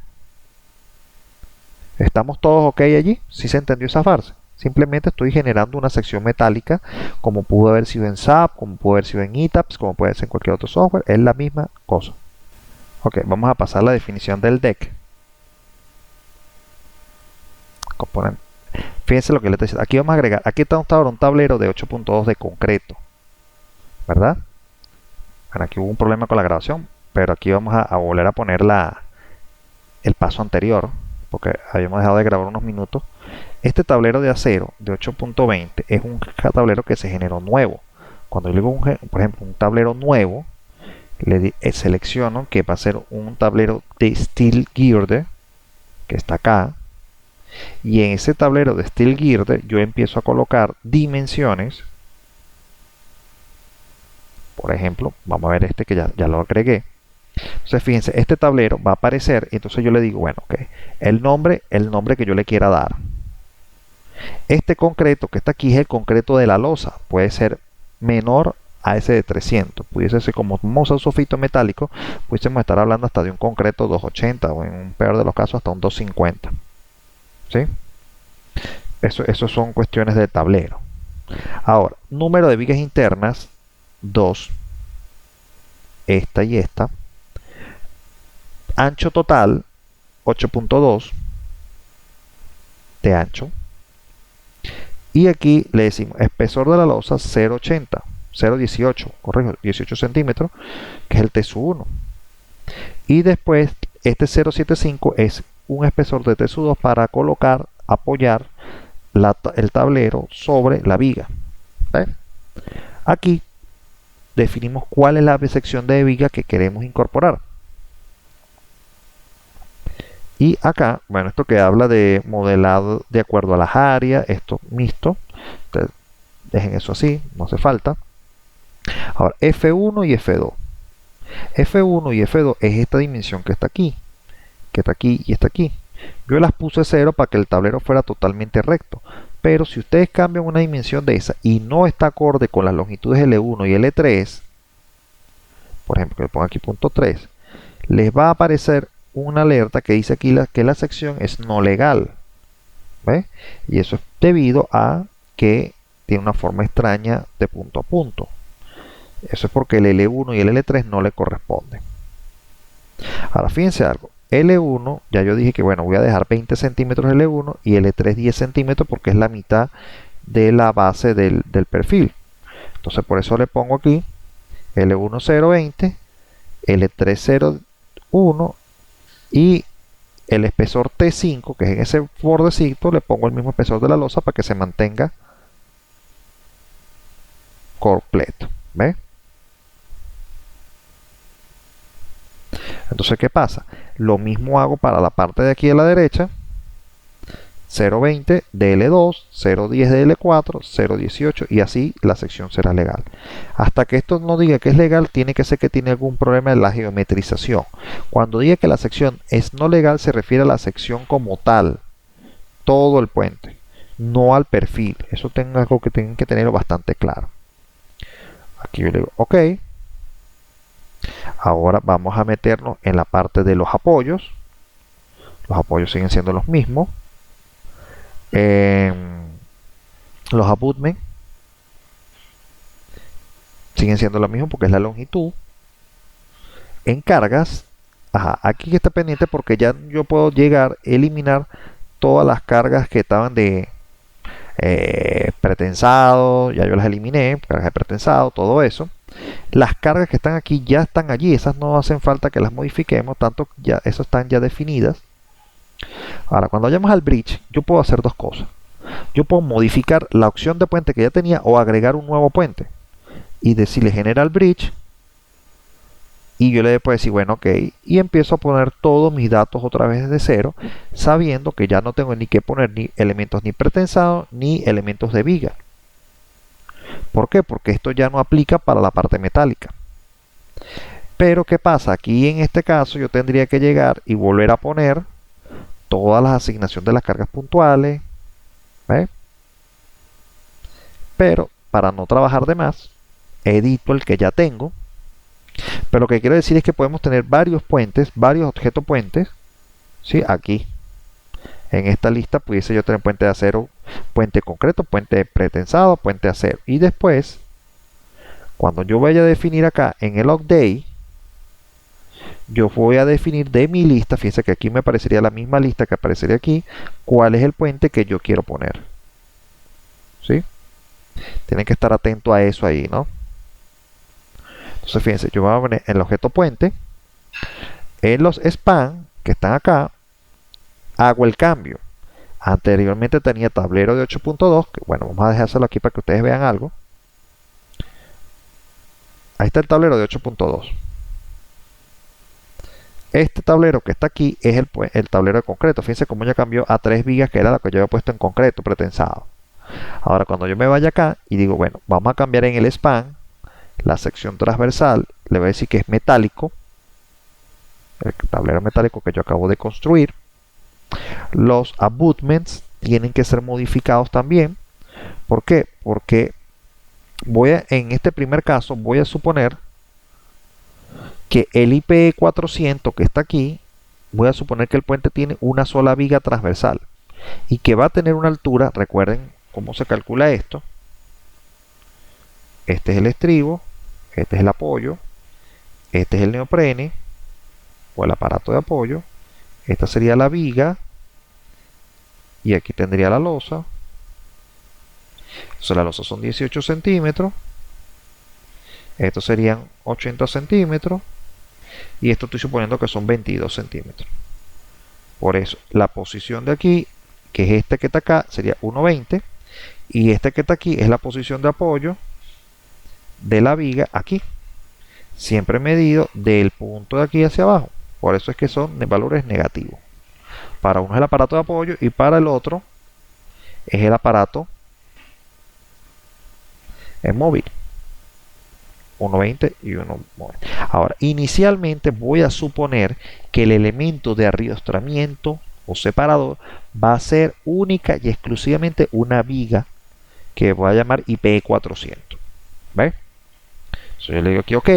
¿Estamos todos OK allí? ¿Sí se entendió esa farsa? Simplemente estoy generando una sección metálica, como pudo haber sido en SAP, como pudo haber sido en ETABS, como puede ser en cualquier otro software. Es la misma cosa. Ok, vamos a pasar a la definición del deck. Componente. Fíjense lo que le estoy diciendo. Aquí vamos a agregar, aquí está un tablero de 8.2 de concreto, ¿verdad? Bueno, aquí hubo un problema con la grabación, pero aquí vamos a volver a poner el paso anterior, porque habíamos dejado de grabar unos minutos. Este tablero de acero de 8.20 es un tablero que se generó nuevo. Cuando yo digo, por ejemplo, un tablero nuevo, selecciono que va a ser un tablero de Steel Girder, que está acá. Y en ese tablero de Steel Girder yo empiezo a colocar dimensiones. Por ejemplo, vamos a ver este que ya lo agregué. Entonces fíjense, este tablero va a aparecer y entonces yo le digo, bueno, ok, el nombre que yo le quiera dar. Este concreto que está aquí es el concreto de la losa, puede ser menor a ese de 300, pudiese ser como un sofito metálico, pudiésemos estar hablando hasta de un concreto 280 o en un peor de los casos hasta un 250. ¿Sí? Eso son cuestiones de tablero. Ahora, número de vigas internas, 2, esta y esta. Ancho total, 8.2 de ancho. Y aquí le decimos espesor de la losa 0.80, 0.18, corrijo, 18 centímetros, que es el TSU1. Y después este 0.75 es un espesor de TSU2 para colocar, apoyar el tablero sobre la viga. ¿Ven? Aquí definimos cuál es la sección de viga que queremos incorporar. Y acá, bueno, esto que habla de modelado de acuerdo a las áreas, esto mixto. Entonces, dejen eso así, no hace falta. Ahora, F1 y F2. F1 y F2 es esta dimensión que está aquí y está aquí. Yo las puse 0 para que el tablero fuera totalmente recto. Pero si ustedes cambian una dimensión de esa y no está acorde con las longitudes L1 y L3, por ejemplo, que le pongo aquí punto 3, les va a aparecer una alerta que dice aquí que la sección es no legal. ¿Ve? Y eso es debido a que tiene una forma extraña de punto a punto. Eso es porque el L1 y el L3 no le corresponden. Ahora fíjense algo. L1, ya yo dije que bueno, voy a dejar 20 centímetros L1 y L3 10 centímetros porque es la mitad de la base del perfil. Entonces por eso le pongo aquí L1 0.20, L3 0.1 y el espesor T5, que es en ese bordecito, le pongo el mismo espesor de la losa para que se mantenga completo. ¿Ve? Entonces, ¿qué pasa? Lo mismo hago para la parte de aquí a la derecha. 020 DL2, 010 DL4, 018 y así la sección será legal. Hasta que esto no diga que es legal, tiene que ser que tiene algún problema en la geometrización. Cuando diga que la sección es no legal, se refiere a la sección como tal, todo el puente, no al perfil. Eso tengo algo que tienen que tenerlo bastante claro. Aquí yo le digo OK. Ahora vamos a meternos en la parte de los apoyos. Los apoyos siguen siendo los mismos. Los abutments siguen siendo lo mismo porque es la longitud. En cargas, aquí está pendiente porque ya yo puedo llegar a eliminar todas las cargas que estaban de pretensado, ya yo las eliminé, cargas de pretensado, todo eso. Las cargas que están aquí ya están allí, esas no hacen falta que las modifiquemos, tanto ya esas están ya definidas. Ahora, cuando vayamos al bridge, yo puedo hacer dos cosas. Yo puedo modificar la opción de puente que ya tenía o agregar un nuevo puente y decirle general bridge y yo le puedo decir bueno ok y empiezo a poner todos mis datos otra vez desde cero, sabiendo que ya no tengo ni que poner ni elementos ni pretensados ni elementos de viga. ¿Por qué? Porque esto ya no aplica para la parte metálica. Pero ¿qué pasa? Aquí en este caso yo tendría que llegar y volver a poner todas las asignaciones de las cargas puntuales, ¿ve? Pero para no trabajar de más, edito el que ya tengo. Pero lo que quiero decir es que podemos tener varios puentes, varios objetos puentes, ¿sí? Aquí. En esta lista pudiese yo tener puente de acero, puente concreto, puente pretensado, puente de acero. Y después, cuando yo vaya a definir acá en el update, yo voy a definir de mi lista, fíjense que aquí me aparecería la misma lista que aparecería aquí, cuál es el puente que yo quiero poner. ¿Sí? Tienen que estar atentos a eso ahí, ¿no? Entonces fíjense, yo voy a poner en el objeto puente, en los span que están acá, hago el cambio. Anteriormente tenía tablero de 8.2, que bueno, vamos a dejárselo aquí para que ustedes vean algo. Ahí está el tablero de 8.2. Este tablero que está aquí es el tablero de concreto. Fíjense cómo ya cambió a 3 vigas, que era lo que yo había puesto en concreto, pretensado. Ahora cuando yo me vaya acá y digo, bueno, vamos a cambiar en el span, la sección transversal, le voy a decir que es metálico, el tablero metálico que yo acabo de construir. Los abutments tienen que ser modificados también. ¿Por qué? Porque en este primer caso voy a suponer que el IPE 400 que está aquí, voy a suponer que el puente tiene una sola viga transversal y que va a tener una altura, recuerden cómo se calcula esto. Este es el estribo, este es el apoyo, este es el neoprene o el aparato de apoyo, esta sería la viga y aquí tendría la losa. Entonces la losa son 18 centímetros, estos serían 80 centímetros y esto estoy suponiendo que son 22 centímetros. Por eso la posición de aquí, que es este que está acá, sería 1,20 y este que está aquí es la posición de apoyo de la viga aquí, siempre medido del punto de aquí hacia abajo. Por eso es que son de valores negativos. Para uno es el aparato de apoyo y para el otro es el aparato en móvil. 1,20 y 1,9. Ahora, inicialmente voy a suponer que el elemento de arriostramiento o separador va a ser única y exclusivamente una viga que voy a llamar IPE 400. ¿Ve? Entonces yo le digo aquí OK.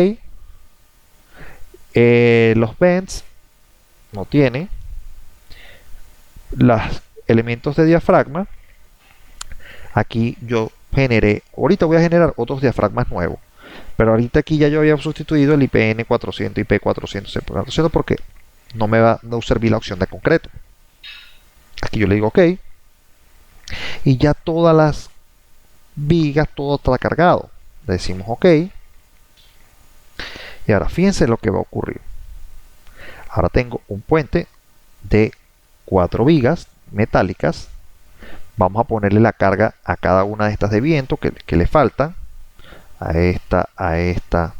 Los bends no tiene los elementos de diafragma. Aquí yo generé, ahorita voy a generar otros diafragmas nuevos. Pero ahorita aquí ya yo había sustituido el IPN 400, IP 400, IP 400 porque no me va a servir la opción de concreto. Aquí yo le digo OK. Y ya todas las vigas, todo está cargado. Le decimos OK. Y ahora fíjense lo que va a ocurrir. Ahora tengo un puente de 4 vigas metálicas. Vamos a ponerle la carga a cada una de estas de viento que le faltan. A esta, a esta,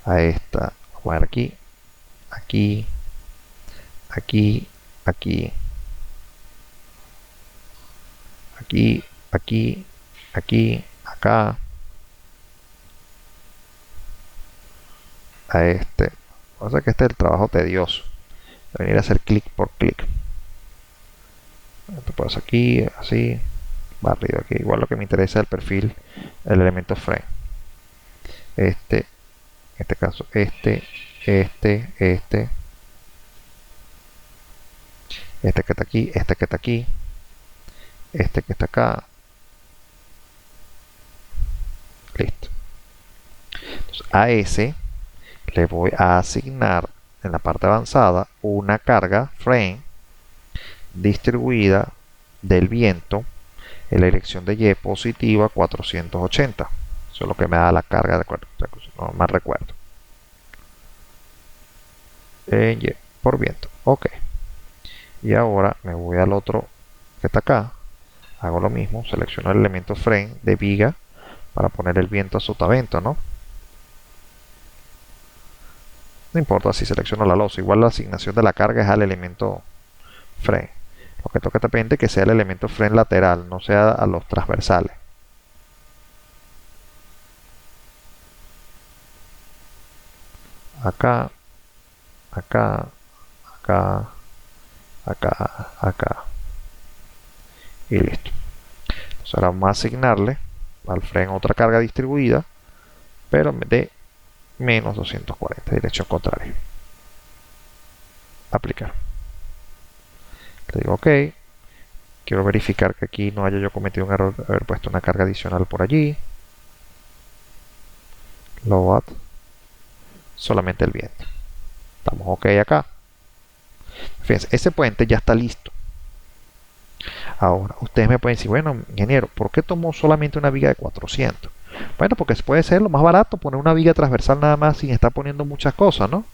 a esta. Vamos a ver aquí, aquí, aquí, aquí, aquí, aquí, aquí, acá, a este. O sea que este es el trabajo tedioso. De venir a hacer clic por clic. Esto puedo hacer aquí, así, barrido aquí. Igual lo que me interesa es el perfil, el elemento frame. En este caso, este que está aquí, este que está aquí, este que está acá. Listo. Entonces, a ese le voy a asignar en la parte avanzada una carga frame distribuida del viento en la dirección de Y positiva 480. Eso es lo que me da la carga de no más recuerdo. En Y por viento. Ok. Y ahora me voy al otro que está acá. Hago lo mismo. Selecciono el elemento frame de viga para poner el viento a sotavento, ¿no? No importa si selecciono la losa. Igual la asignación de la carga es al elemento frame. Lo que toca también es que sea el elemento frame lateral, no sea a los transversales. Acá, acá, acá, acá, acá. Y listo. Entonces ahora vamos a asignarle al frame otra carga distribuida, pero de menos 240, dirección contraria. Aplicar. Le digo OK. Quiero verificar que aquí no haya yo cometido un error de haber puesto una carga adicional por allí. Load. Solamente el viento. Estamos OK acá. Fíjense, ese puente ya está listo. Ahora, ustedes me pueden decir, bueno, ingeniero, ¿por qué tomó solamente una viga de 400? Bueno, porque puede ser lo más barato poner una viga transversal nada más sin estar poniendo muchas cosas, ¿no?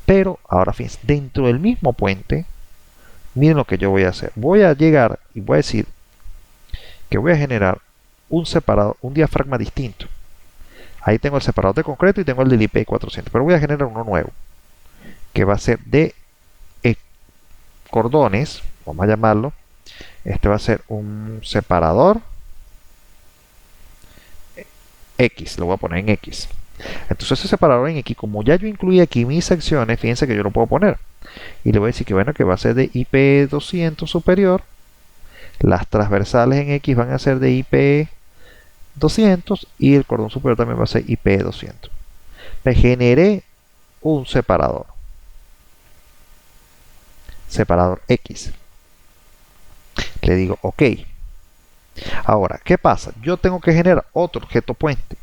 Pero, ahora fíjense, dentro del mismo puente, miren lo que yo voy a hacer. Voy a llegar y voy a decir que voy a generar un separador, un diafragma distinto. Ahí tengo el separador de concreto y tengo el del IP 400, pero voy a generar uno nuevo, que va a ser de cordones, vamos a llamarlo. Este va a ser un separador X, lo voy a poner en X. Entonces ese separador en X, como ya yo incluí aquí mis secciones, fíjense que yo lo puedo poner. Y le voy a decir que bueno, que va a ser de IP 200 superior. Las transversales en X van a ser de IP 200 y el cordón superior también va a ser IP 200. Me generé un separador. Separador X. Le digo OK. Ahora, ¿qué pasa? Yo tengo que generar otro objeto puente.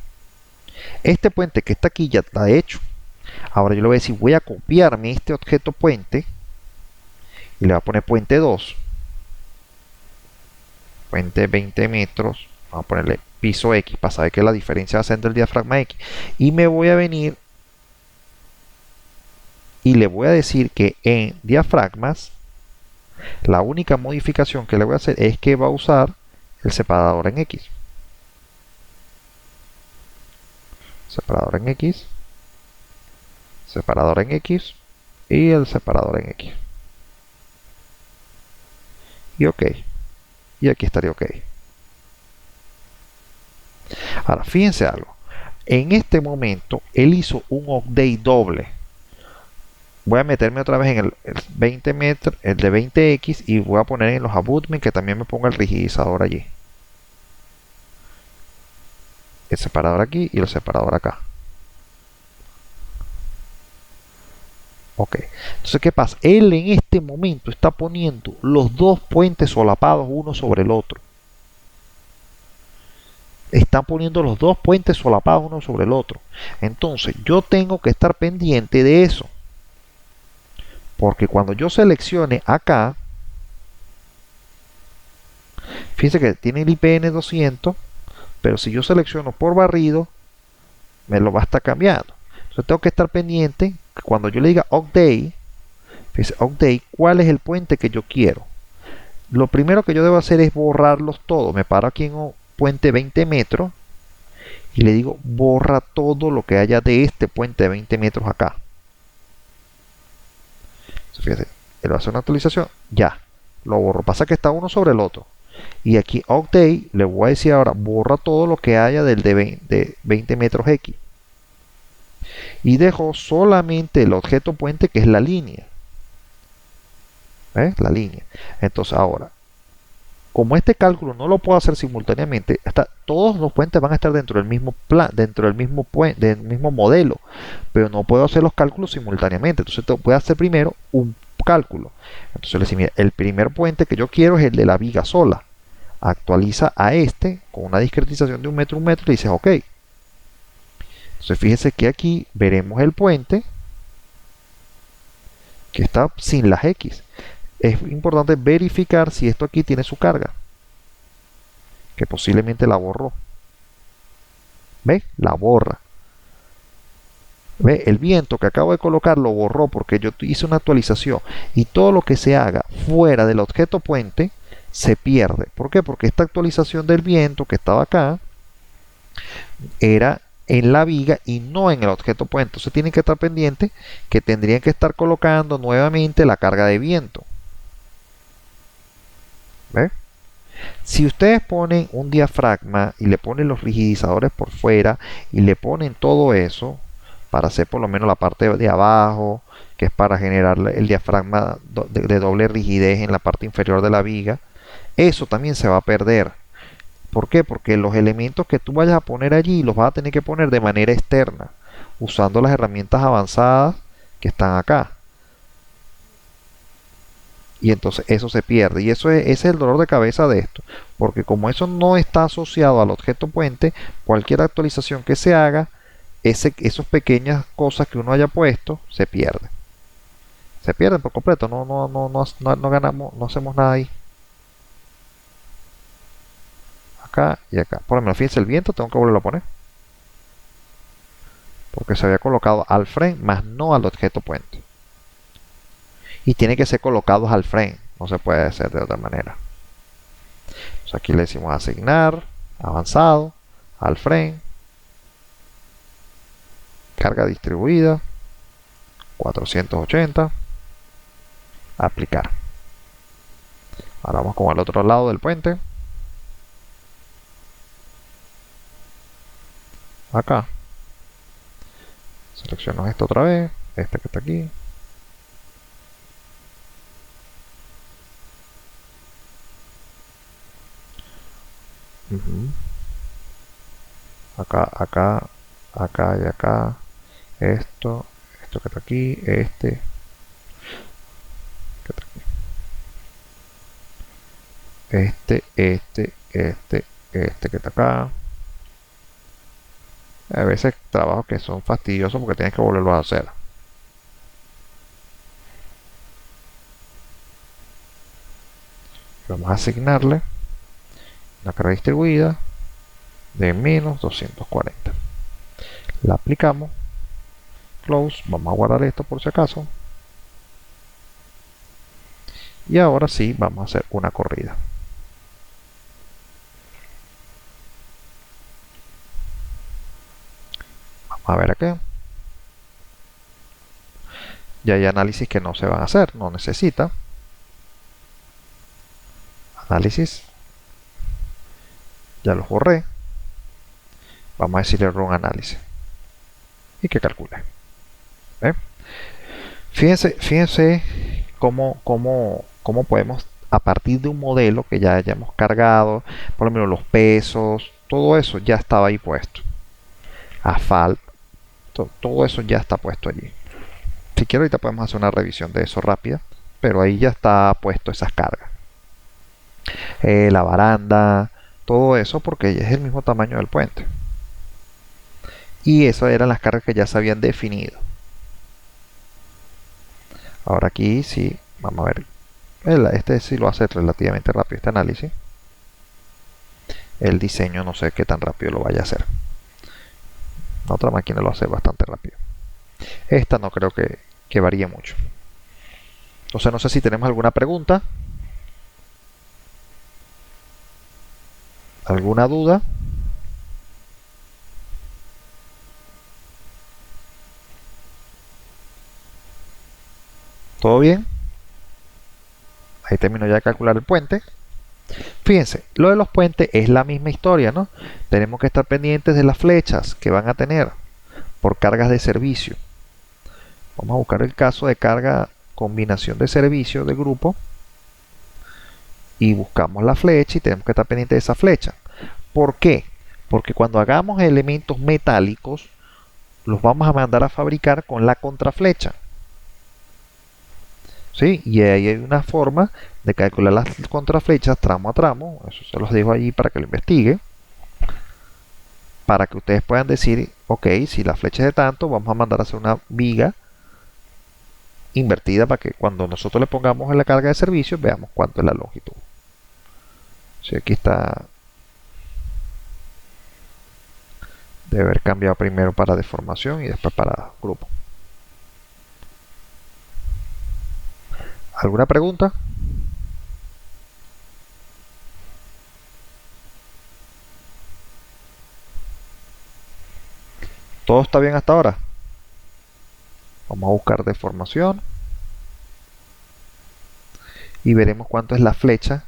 Este puente que está aquí ya está hecho. Ahora yo le voy a decir, voy a copiarme este objeto puente y le voy a poner puente 2. Puente 20 metros. Vamos a ponerle piso X para saber que la diferencia va a ser entre el diafragma X. Y me voy a venir y le voy a decir que en diafragmas la única modificación que le voy a hacer es que va a usar el separador en X. Separador en X. Separador en X. Y el separador en X. Y OK. Y aquí estaría OK. Ahora, fíjense algo. En este momento, él hizo un update doble. Voy a meterme otra vez en el 20 metros, el de 20X, y voy a poner en los abutments que también me ponga el rigidizador allí. El separador aquí y el separador acá. Ok. Entonces, ¿qué pasa? Él en este momento está poniendo los dos puentes solapados uno sobre el otro. Están poniendo los dos puentes solapados uno sobre el otro. Entonces, yo tengo que estar pendiente de eso. Porque cuando yo seleccione acá, fíjense que tiene el IPN 200, pero si yo selecciono por barrido, me lo va a estar cambiando. Entonces tengo que estar pendiente que cuando yo le diga update, fíjense, update, ¿cuál es el puente que yo quiero? Lo primero que yo debo hacer es borrarlos todos. Me paro aquí en un puente 20 metros y le digo borra todo lo que haya de este puente de 20 metros acá. Fíjense, él va a hacer una actualización, ya, lo borro. Pasa que está uno sobre el otro. Y aquí update, le voy a decir ahora, borra todo lo que haya del de 20 metros X. Y dejo solamente el objeto puente, que es la línea. ¿Ves? La línea. Entonces ahora, como este cálculo no lo puedo hacer simultáneamente, todos los puentes van a estar dentro del mismo plan, dentro del mismo del mismo modelo, pero no puedo hacer los cálculos simultáneamente. Entonces voy a hacer primero un cálculo. Entonces le decía, mira, el primer puente que yo quiero es el de la viga sola. Actualiza a este con una discretización de un metro, y dices ok. Entonces fíjese que aquí veremos el puente que está sin las X. Es importante verificar si esto aquí tiene su carga, que posiblemente la borró. ¿Ve? La borra. ¿Ve? El viento que acabo de colocar lo borró porque yo hice una actualización, y todo lo que se haga fuera del objeto puente se pierde. ¿Por qué? Porque esta actualización del viento que estaba acá era en la viga y no en el objeto puente. Entonces tienen que estar pendientes que tendrían que estar colocando nuevamente la carga de viento. ¿Ves? Si ustedes ponen un diafragma y le ponen los rigidizadores por fuera y le ponen todo eso para hacer por lo menos la parte de abajo, que es para generar el diafragma de doble rigidez en la parte inferior de la viga, eso también se va a perder. ¿Por qué? Porque los elementos que tú vayas a poner allí los vas a tener que poner de manera externa, usando las herramientas avanzadas que están acá. Y entonces eso se pierde. Y ese es el dolor de cabeza de esto. Porque como eso no está asociado al objeto puente, cualquier actualización que se haga, esas pequeñas cosas que uno haya puesto, se pierde. Se pierden por completo. No ganamos, no hacemos nada ahí. Acá y acá. Por lo menos, fíjense, el viento tengo que volverlo a poner. Porque se había colocado al frame, más no al objeto puente. Y tiene que ser colocados al frame, no se puede hacer de otra manera. Entonces aquí le decimos asignar, avanzado, al frame, carga distribuida, 480, aplicar. Ahora vamos con el otro lado del puente. Acá. Selecciono esto otra vez, este que está aquí. Acá, acá, acá y acá. Esto que está aquí, este que está aquí. Este que está acá. A veces trabajos que son fastidiosos porque tienes que volverlo a hacer. Vamos a asignarle una carga distribuida de menos 240. La aplicamos. Close. Vamos a guardar esto por si acaso. Y ahora sí vamos a hacer una corrida. Vamos a ver acá. Ya hay análisis que no se van a hacer, no necesita. Análisis. Ya los borré. Vamos a decirle run análisis. Y que calcule. ¿Ve? Fíjense cómo podemos, a partir de un modelo que ya hayamos cargado, por lo menos los pesos, todo eso ya estaba ahí puesto. Asfalto, todo eso ya está puesto allí. Si quiero ahorita podemos hacer una revisión de eso rápida, pero ahí ya está puesto esas cargas. La baranda, todo eso porque es el mismo tamaño del puente. Y eso eran las cargas que ya se habían definido. Ahora aquí sí, vamos a ver. Este sí lo hace relativamente rápido, este análisis. El diseño no sé qué tan rápido lo vaya a hacer. La otra máquina lo hace bastante rápido. Esta no creo que varíe mucho. Entonces no sé si tenemos alguna pregunta. ¿Alguna duda? ¿Todo bien? Ahí termino ya de calcular el puente. Fíjense, lo de los puentes es la misma historia, ¿no? Tenemos que estar pendientes de las flechas que van a tener por cargas de servicio. Vamos a buscar el caso de carga combinación de servicio de grupo y buscamos la flecha y tenemos que estar pendientes de esa flecha. ¿Por qué? Porque cuando hagamos elementos metálicos, los vamos a mandar a fabricar con la contraflecha. ¿Sí? Y ahí hay una forma de calcular las contraflechas tramo a tramo. Eso se los dejo allí para que lo investigue. Para que ustedes puedan decir, ok, si la flecha es de tanto, vamos a mandar a hacer una viga invertida para que cuando nosotros le pongamos en la carga de servicio, veamos cuánto es la longitud. Sí, aquí está. Debe haber cambiado primero para deformación y después para grupo. ¿Alguna pregunta? ¿Todo está bien hasta ahora? Vamos a buscar deformación y veremos cuánto es la flecha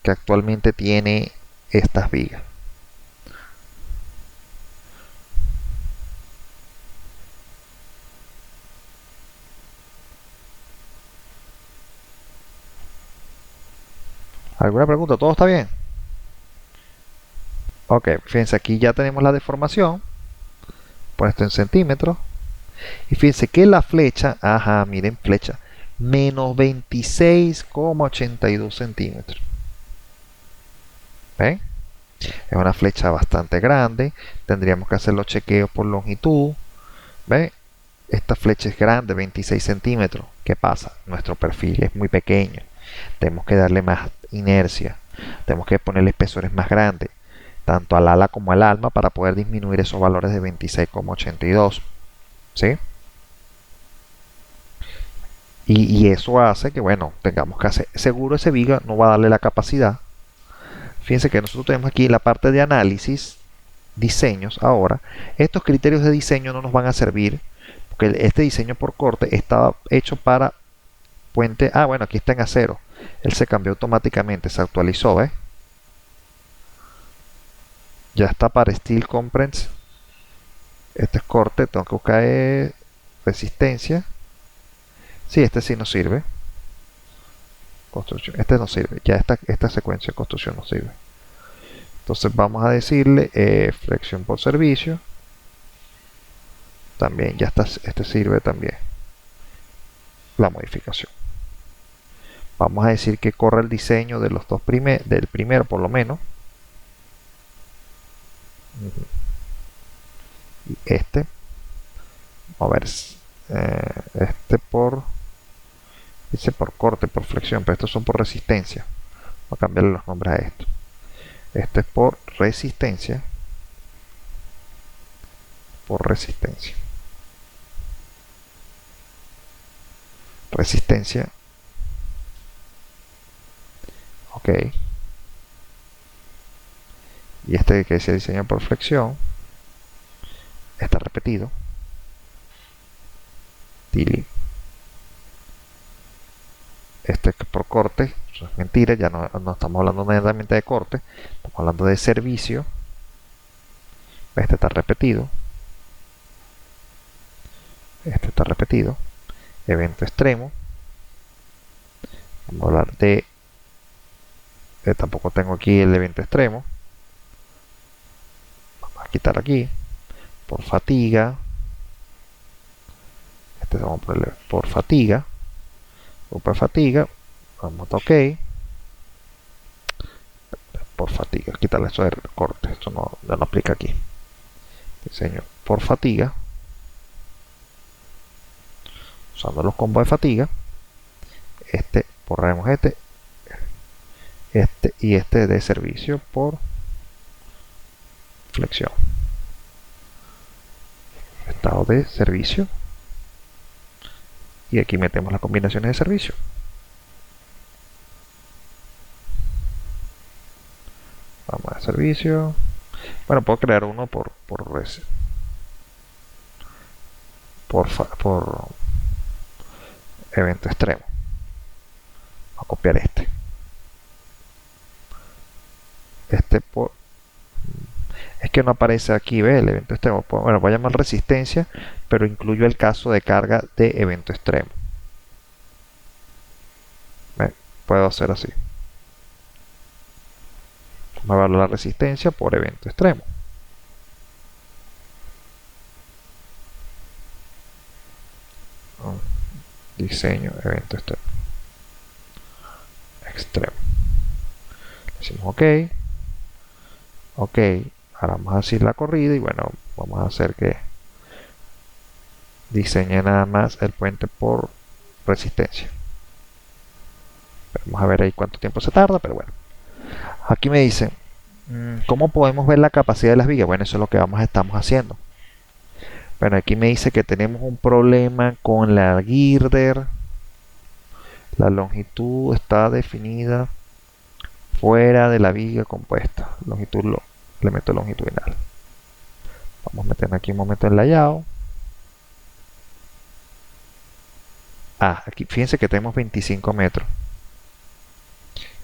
que actualmente tiene estas vigas. ¿Alguna pregunta? ¿Todo está bien? Ok, fíjense, aquí ya tenemos la deformación. Pon esto en centímetros. Y fíjense que la flecha, ajá, miren, flecha, menos 26,82 centímetros. ¿Ven? Es una flecha bastante grande. Tendríamos que hacer los chequeos por longitud. ¿Ven? Esta flecha es grande, 26 centímetros. ¿Qué pasa? Nuestro perfil es muy pequeño. Tenemos que darle más inercia. Tenemos que ponerle espesores más grandes, tanto al ala como al alma, para poder disminuir esos valores de 26,82. ¿Sí? Y eso hace que, bueno, tengamos que hacer. Seguro ese viga no va a darle la capacidad. Fíjense que nosotros tenemos aquí la parte de análisis, diseños ahora. Estos criterios de diseño no nos van a servir porque este diseño por corte estaba hecho para puente. Ah, bueno, aquí está en acero. Él se cambió automáticamente, se actualizó, ¿ves? Ya está para Steel Compress. Este es corte, tengo que buscar resistencia. Sí, este sí nos sirve. Construcción, este no sirve. Ya esta secuencia de construcción no sirve. Entonces vamos a decirle flexión por servicio. También ya está, este sirve también. La modificación. Vamos a decir que corra el diseño de los dos del primero por lo menos. Y este. A ver. Este por. Dice por corte, por flexión, pero estos son por resistencia. Voy a cambiarle los nombres a esto. Este es por resistencia. Por resistencia. Resistencia. Ok. Y este que dice diseño por flexión está repetido. Delete. Este que por corte, eso es mentira, ya no estamos hablando netamente de corte, estamos hablando de servicio. Este está repetido. Este está repetido. Evento extremo. Vamos a hablar de tampoco tengo aquí el evento extremo. Vamos a quitar aquí. Por fatiga. Este vamos a ponerle por fatiga. Por fatiga. Vamos a OK. Por fatiga. Quitarle eso de corte. Esto no aplica aquí. Diseño por fatiga. Usando los combos de fatiga. Borraremos este y este de servicio por flexión. Estado de servicio. Y aquí metemos las combinaciones de servicio. Vamos a servicio. Bueno, puedo crear uno por evento extremo. Voy a copiar este. este es que no aparece aquí, ¿ve? El evento extremo. Bueno, voy a llamar resistencia, pero incluyo el caso de carga de evento extremo. ¿Ve? Puedo hacer así. Me evalúo la resistencia por evento extremo. Diseño evento extremo. Decimos ok. Ok. Ahora vamos a decir la corrida y bueno, vamos a hacer que diseñe nada más el puente por resistencia. Vamos a ver ahí cuánto tiempo se tarda, pero bueno. Aquí me dice, ¿cómo podemos ver la capacidad de las vigas? Bueno, eso es lo que estamos haciendo. Bueno, aquí me dice que tenemos un problema con la girder. La longitud está definida fuera de la viga compuesta. Longitud, elemento longitudinal. Vamos a meter aquí un momento en layout. Aquí fíjense que tenemos 25 metros.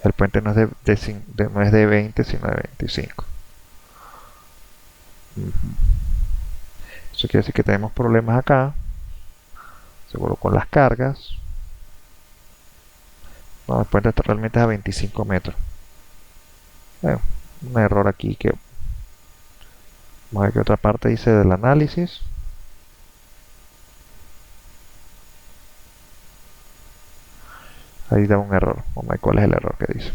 El puente no es de 20, sino de 25. Eso quiere decir que tenemos problemas acá. Seguro con las cargas. No, el puente realmente es a 25 metros. Un error aquí que... Vamos a ver qué otra parte dice del análisis. Ahí da un error. Vamos a ver cuál es el error que dice.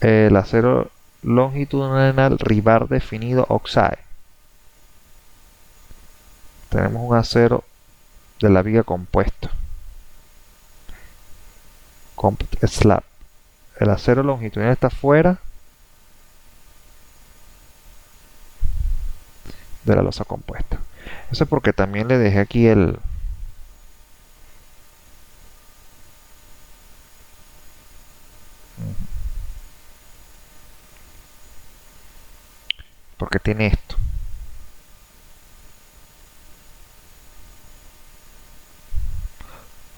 El acero longitudinal rebar definido oxide. Tenemos un acero de la viga compuesta. Slab. El acero longitudinal está fuera de la losa compuesta. Eso es porque también le dejé aquí el... Porque tiene esto.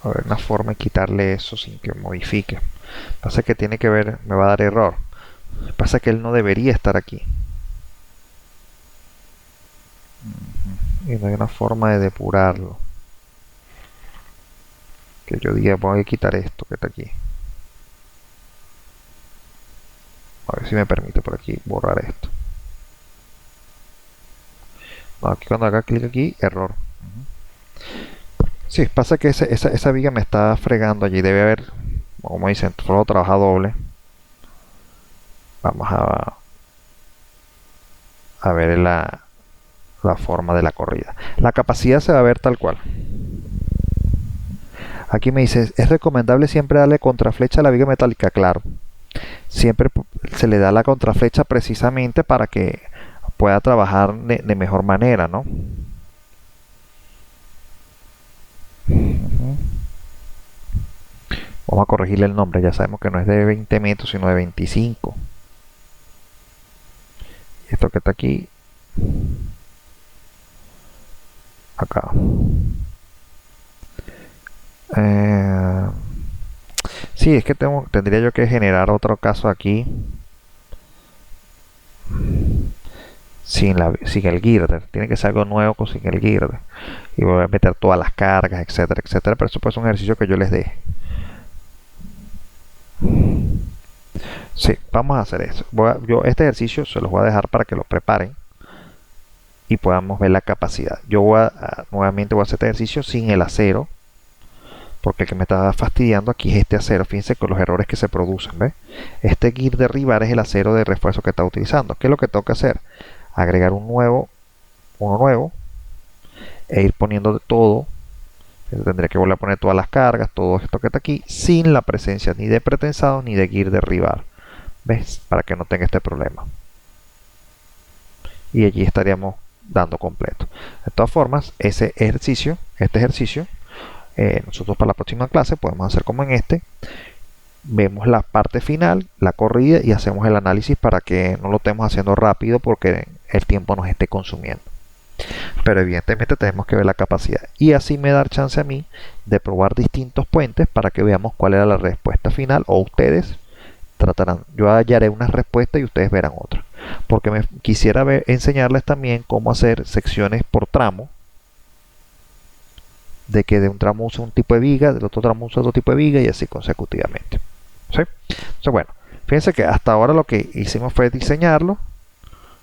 A ver, una forma de quitarle eso sin que modifique. Pasa que tiene que ver, me va a dar error. Pasa que él no debería estar aquí. Y no hay una forma de depurarlo. Que yo diga, voy a quitar esto que está aquí. A ver si me permite por aquí borrar esto. No, aquí cuando haga clic aquí, error. Sí, pasa que esa viga me está fregando allí. Debe haber, como dicen, solo trabaja doble. Vamos a ver la forma de la corrida. La capacidad se va a ver tal cual. Aquí me dice, es recomendable siempre darle contraflecha a la viga metálica. Claro, siempre se le da la contraflecha precisamente para que pueda trabajar de mejor manera, ¿no? Vamos a corregirle el nombre, ya sabemos que no es de 20 metros, sino de 25. Y esto que está aquí, acá. Sí, es que tendría yo que generar otro caso aquí sin el girder. Tiene que ser algo nuevo sin el girder. Y voy a meter todas las cargas, etcétera, etcétera. Pero eso pues es un ejercicio que yo les dé. Sí, vamos a hacer eso. Yo este ejercicio se los voy a dejar para que lo preparen y podamos ver la capacidad. Yo nuevamente voy a hacer este ejercicio sin el acero, porque el que me está fastidiando aquí es este acero. Fíjense con los errores que se producen, ¿ves? Este gear de derribar es el acero de refuerzo que está utilizando. ¿Qué es lo que tengo que hacer? Agregar uno nuevo e ir poniendo de todo. Tendría que volver a poner todas las cargas, todo esto que está aquí, sin la presencia ni de pretensado ni de gear derribar. ¿Ves? Para que no tenga este problema. Y allí estaríamos dando completo. De todas formas, este ejercicio, nosotros para la próxima clase podemos hacer como en vemos la parte final, la corrida y hacemos el análisis para que no lo estemos haciendo rápido porque el tiempo nos esté consumiendo. pero evidentemente tenemos que ver la capacidad. Y así me da chance a mí de probar distintos puentes para que veamos cuál era la respuesta final, o ustedes tratarán, yo hallaré una respuesta y ustedes verán otra. Porque me quisiera enseñarles también cómo hacer secciones por tramo, de que de un tramo usa un tipo de viga, del otro tramo usa otro tipo de viga y así consecutivamente. ¿Sí? Entonces, bueno, fíjense que hasta ahora lo que hicimos fue diseñarlo,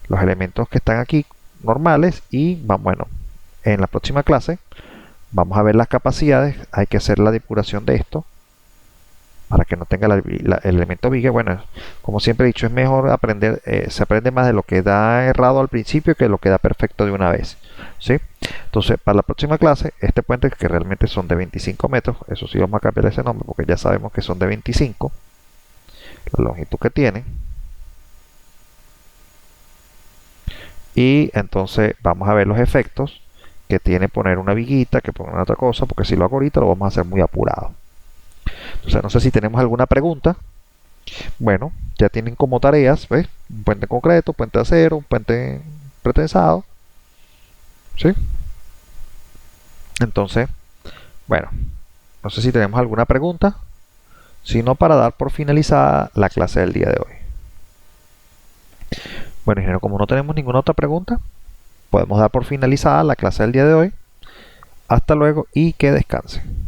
los elementos que están aquí normales, y bueno, en la próxima clase vamos a ver las capacidades. Hay que hacer la depuración de esto para que no tenga el elemento viga. Bueno, como siempre he dicho, es mejor aprender, se aprende más de lo que da errado al principio que lo que da perfecto de una vez, ¿sí? Entonces, para la próxima clase, este puente, que realmente son de 25 metros, eso sí vamos a cambiar ese nombre porque ya sabemos que son de 25, la longitud que tiene. Y entonces vamos a ver los efectos que tiene poner una viguita, que poner otra cosa, porque si lo hago ahorita lo vamos a hacer muy apurado. Entonces, no sé si tenemos alguna pregunta. Bueno, ya tienen como tareas, ¿ves? Un puente concreto, puente de acero, un puente pretensado, ¿sí? Entonces, bueno, no sé si tenemos alguna pregunta, sino para dar por finalizada la clase del día de hoy. Bueno, ingeniero, como no tenemos ninguna otra pregunta, podemos dar por finalizada la clase del día de hoy. Hasta luego y que descansen.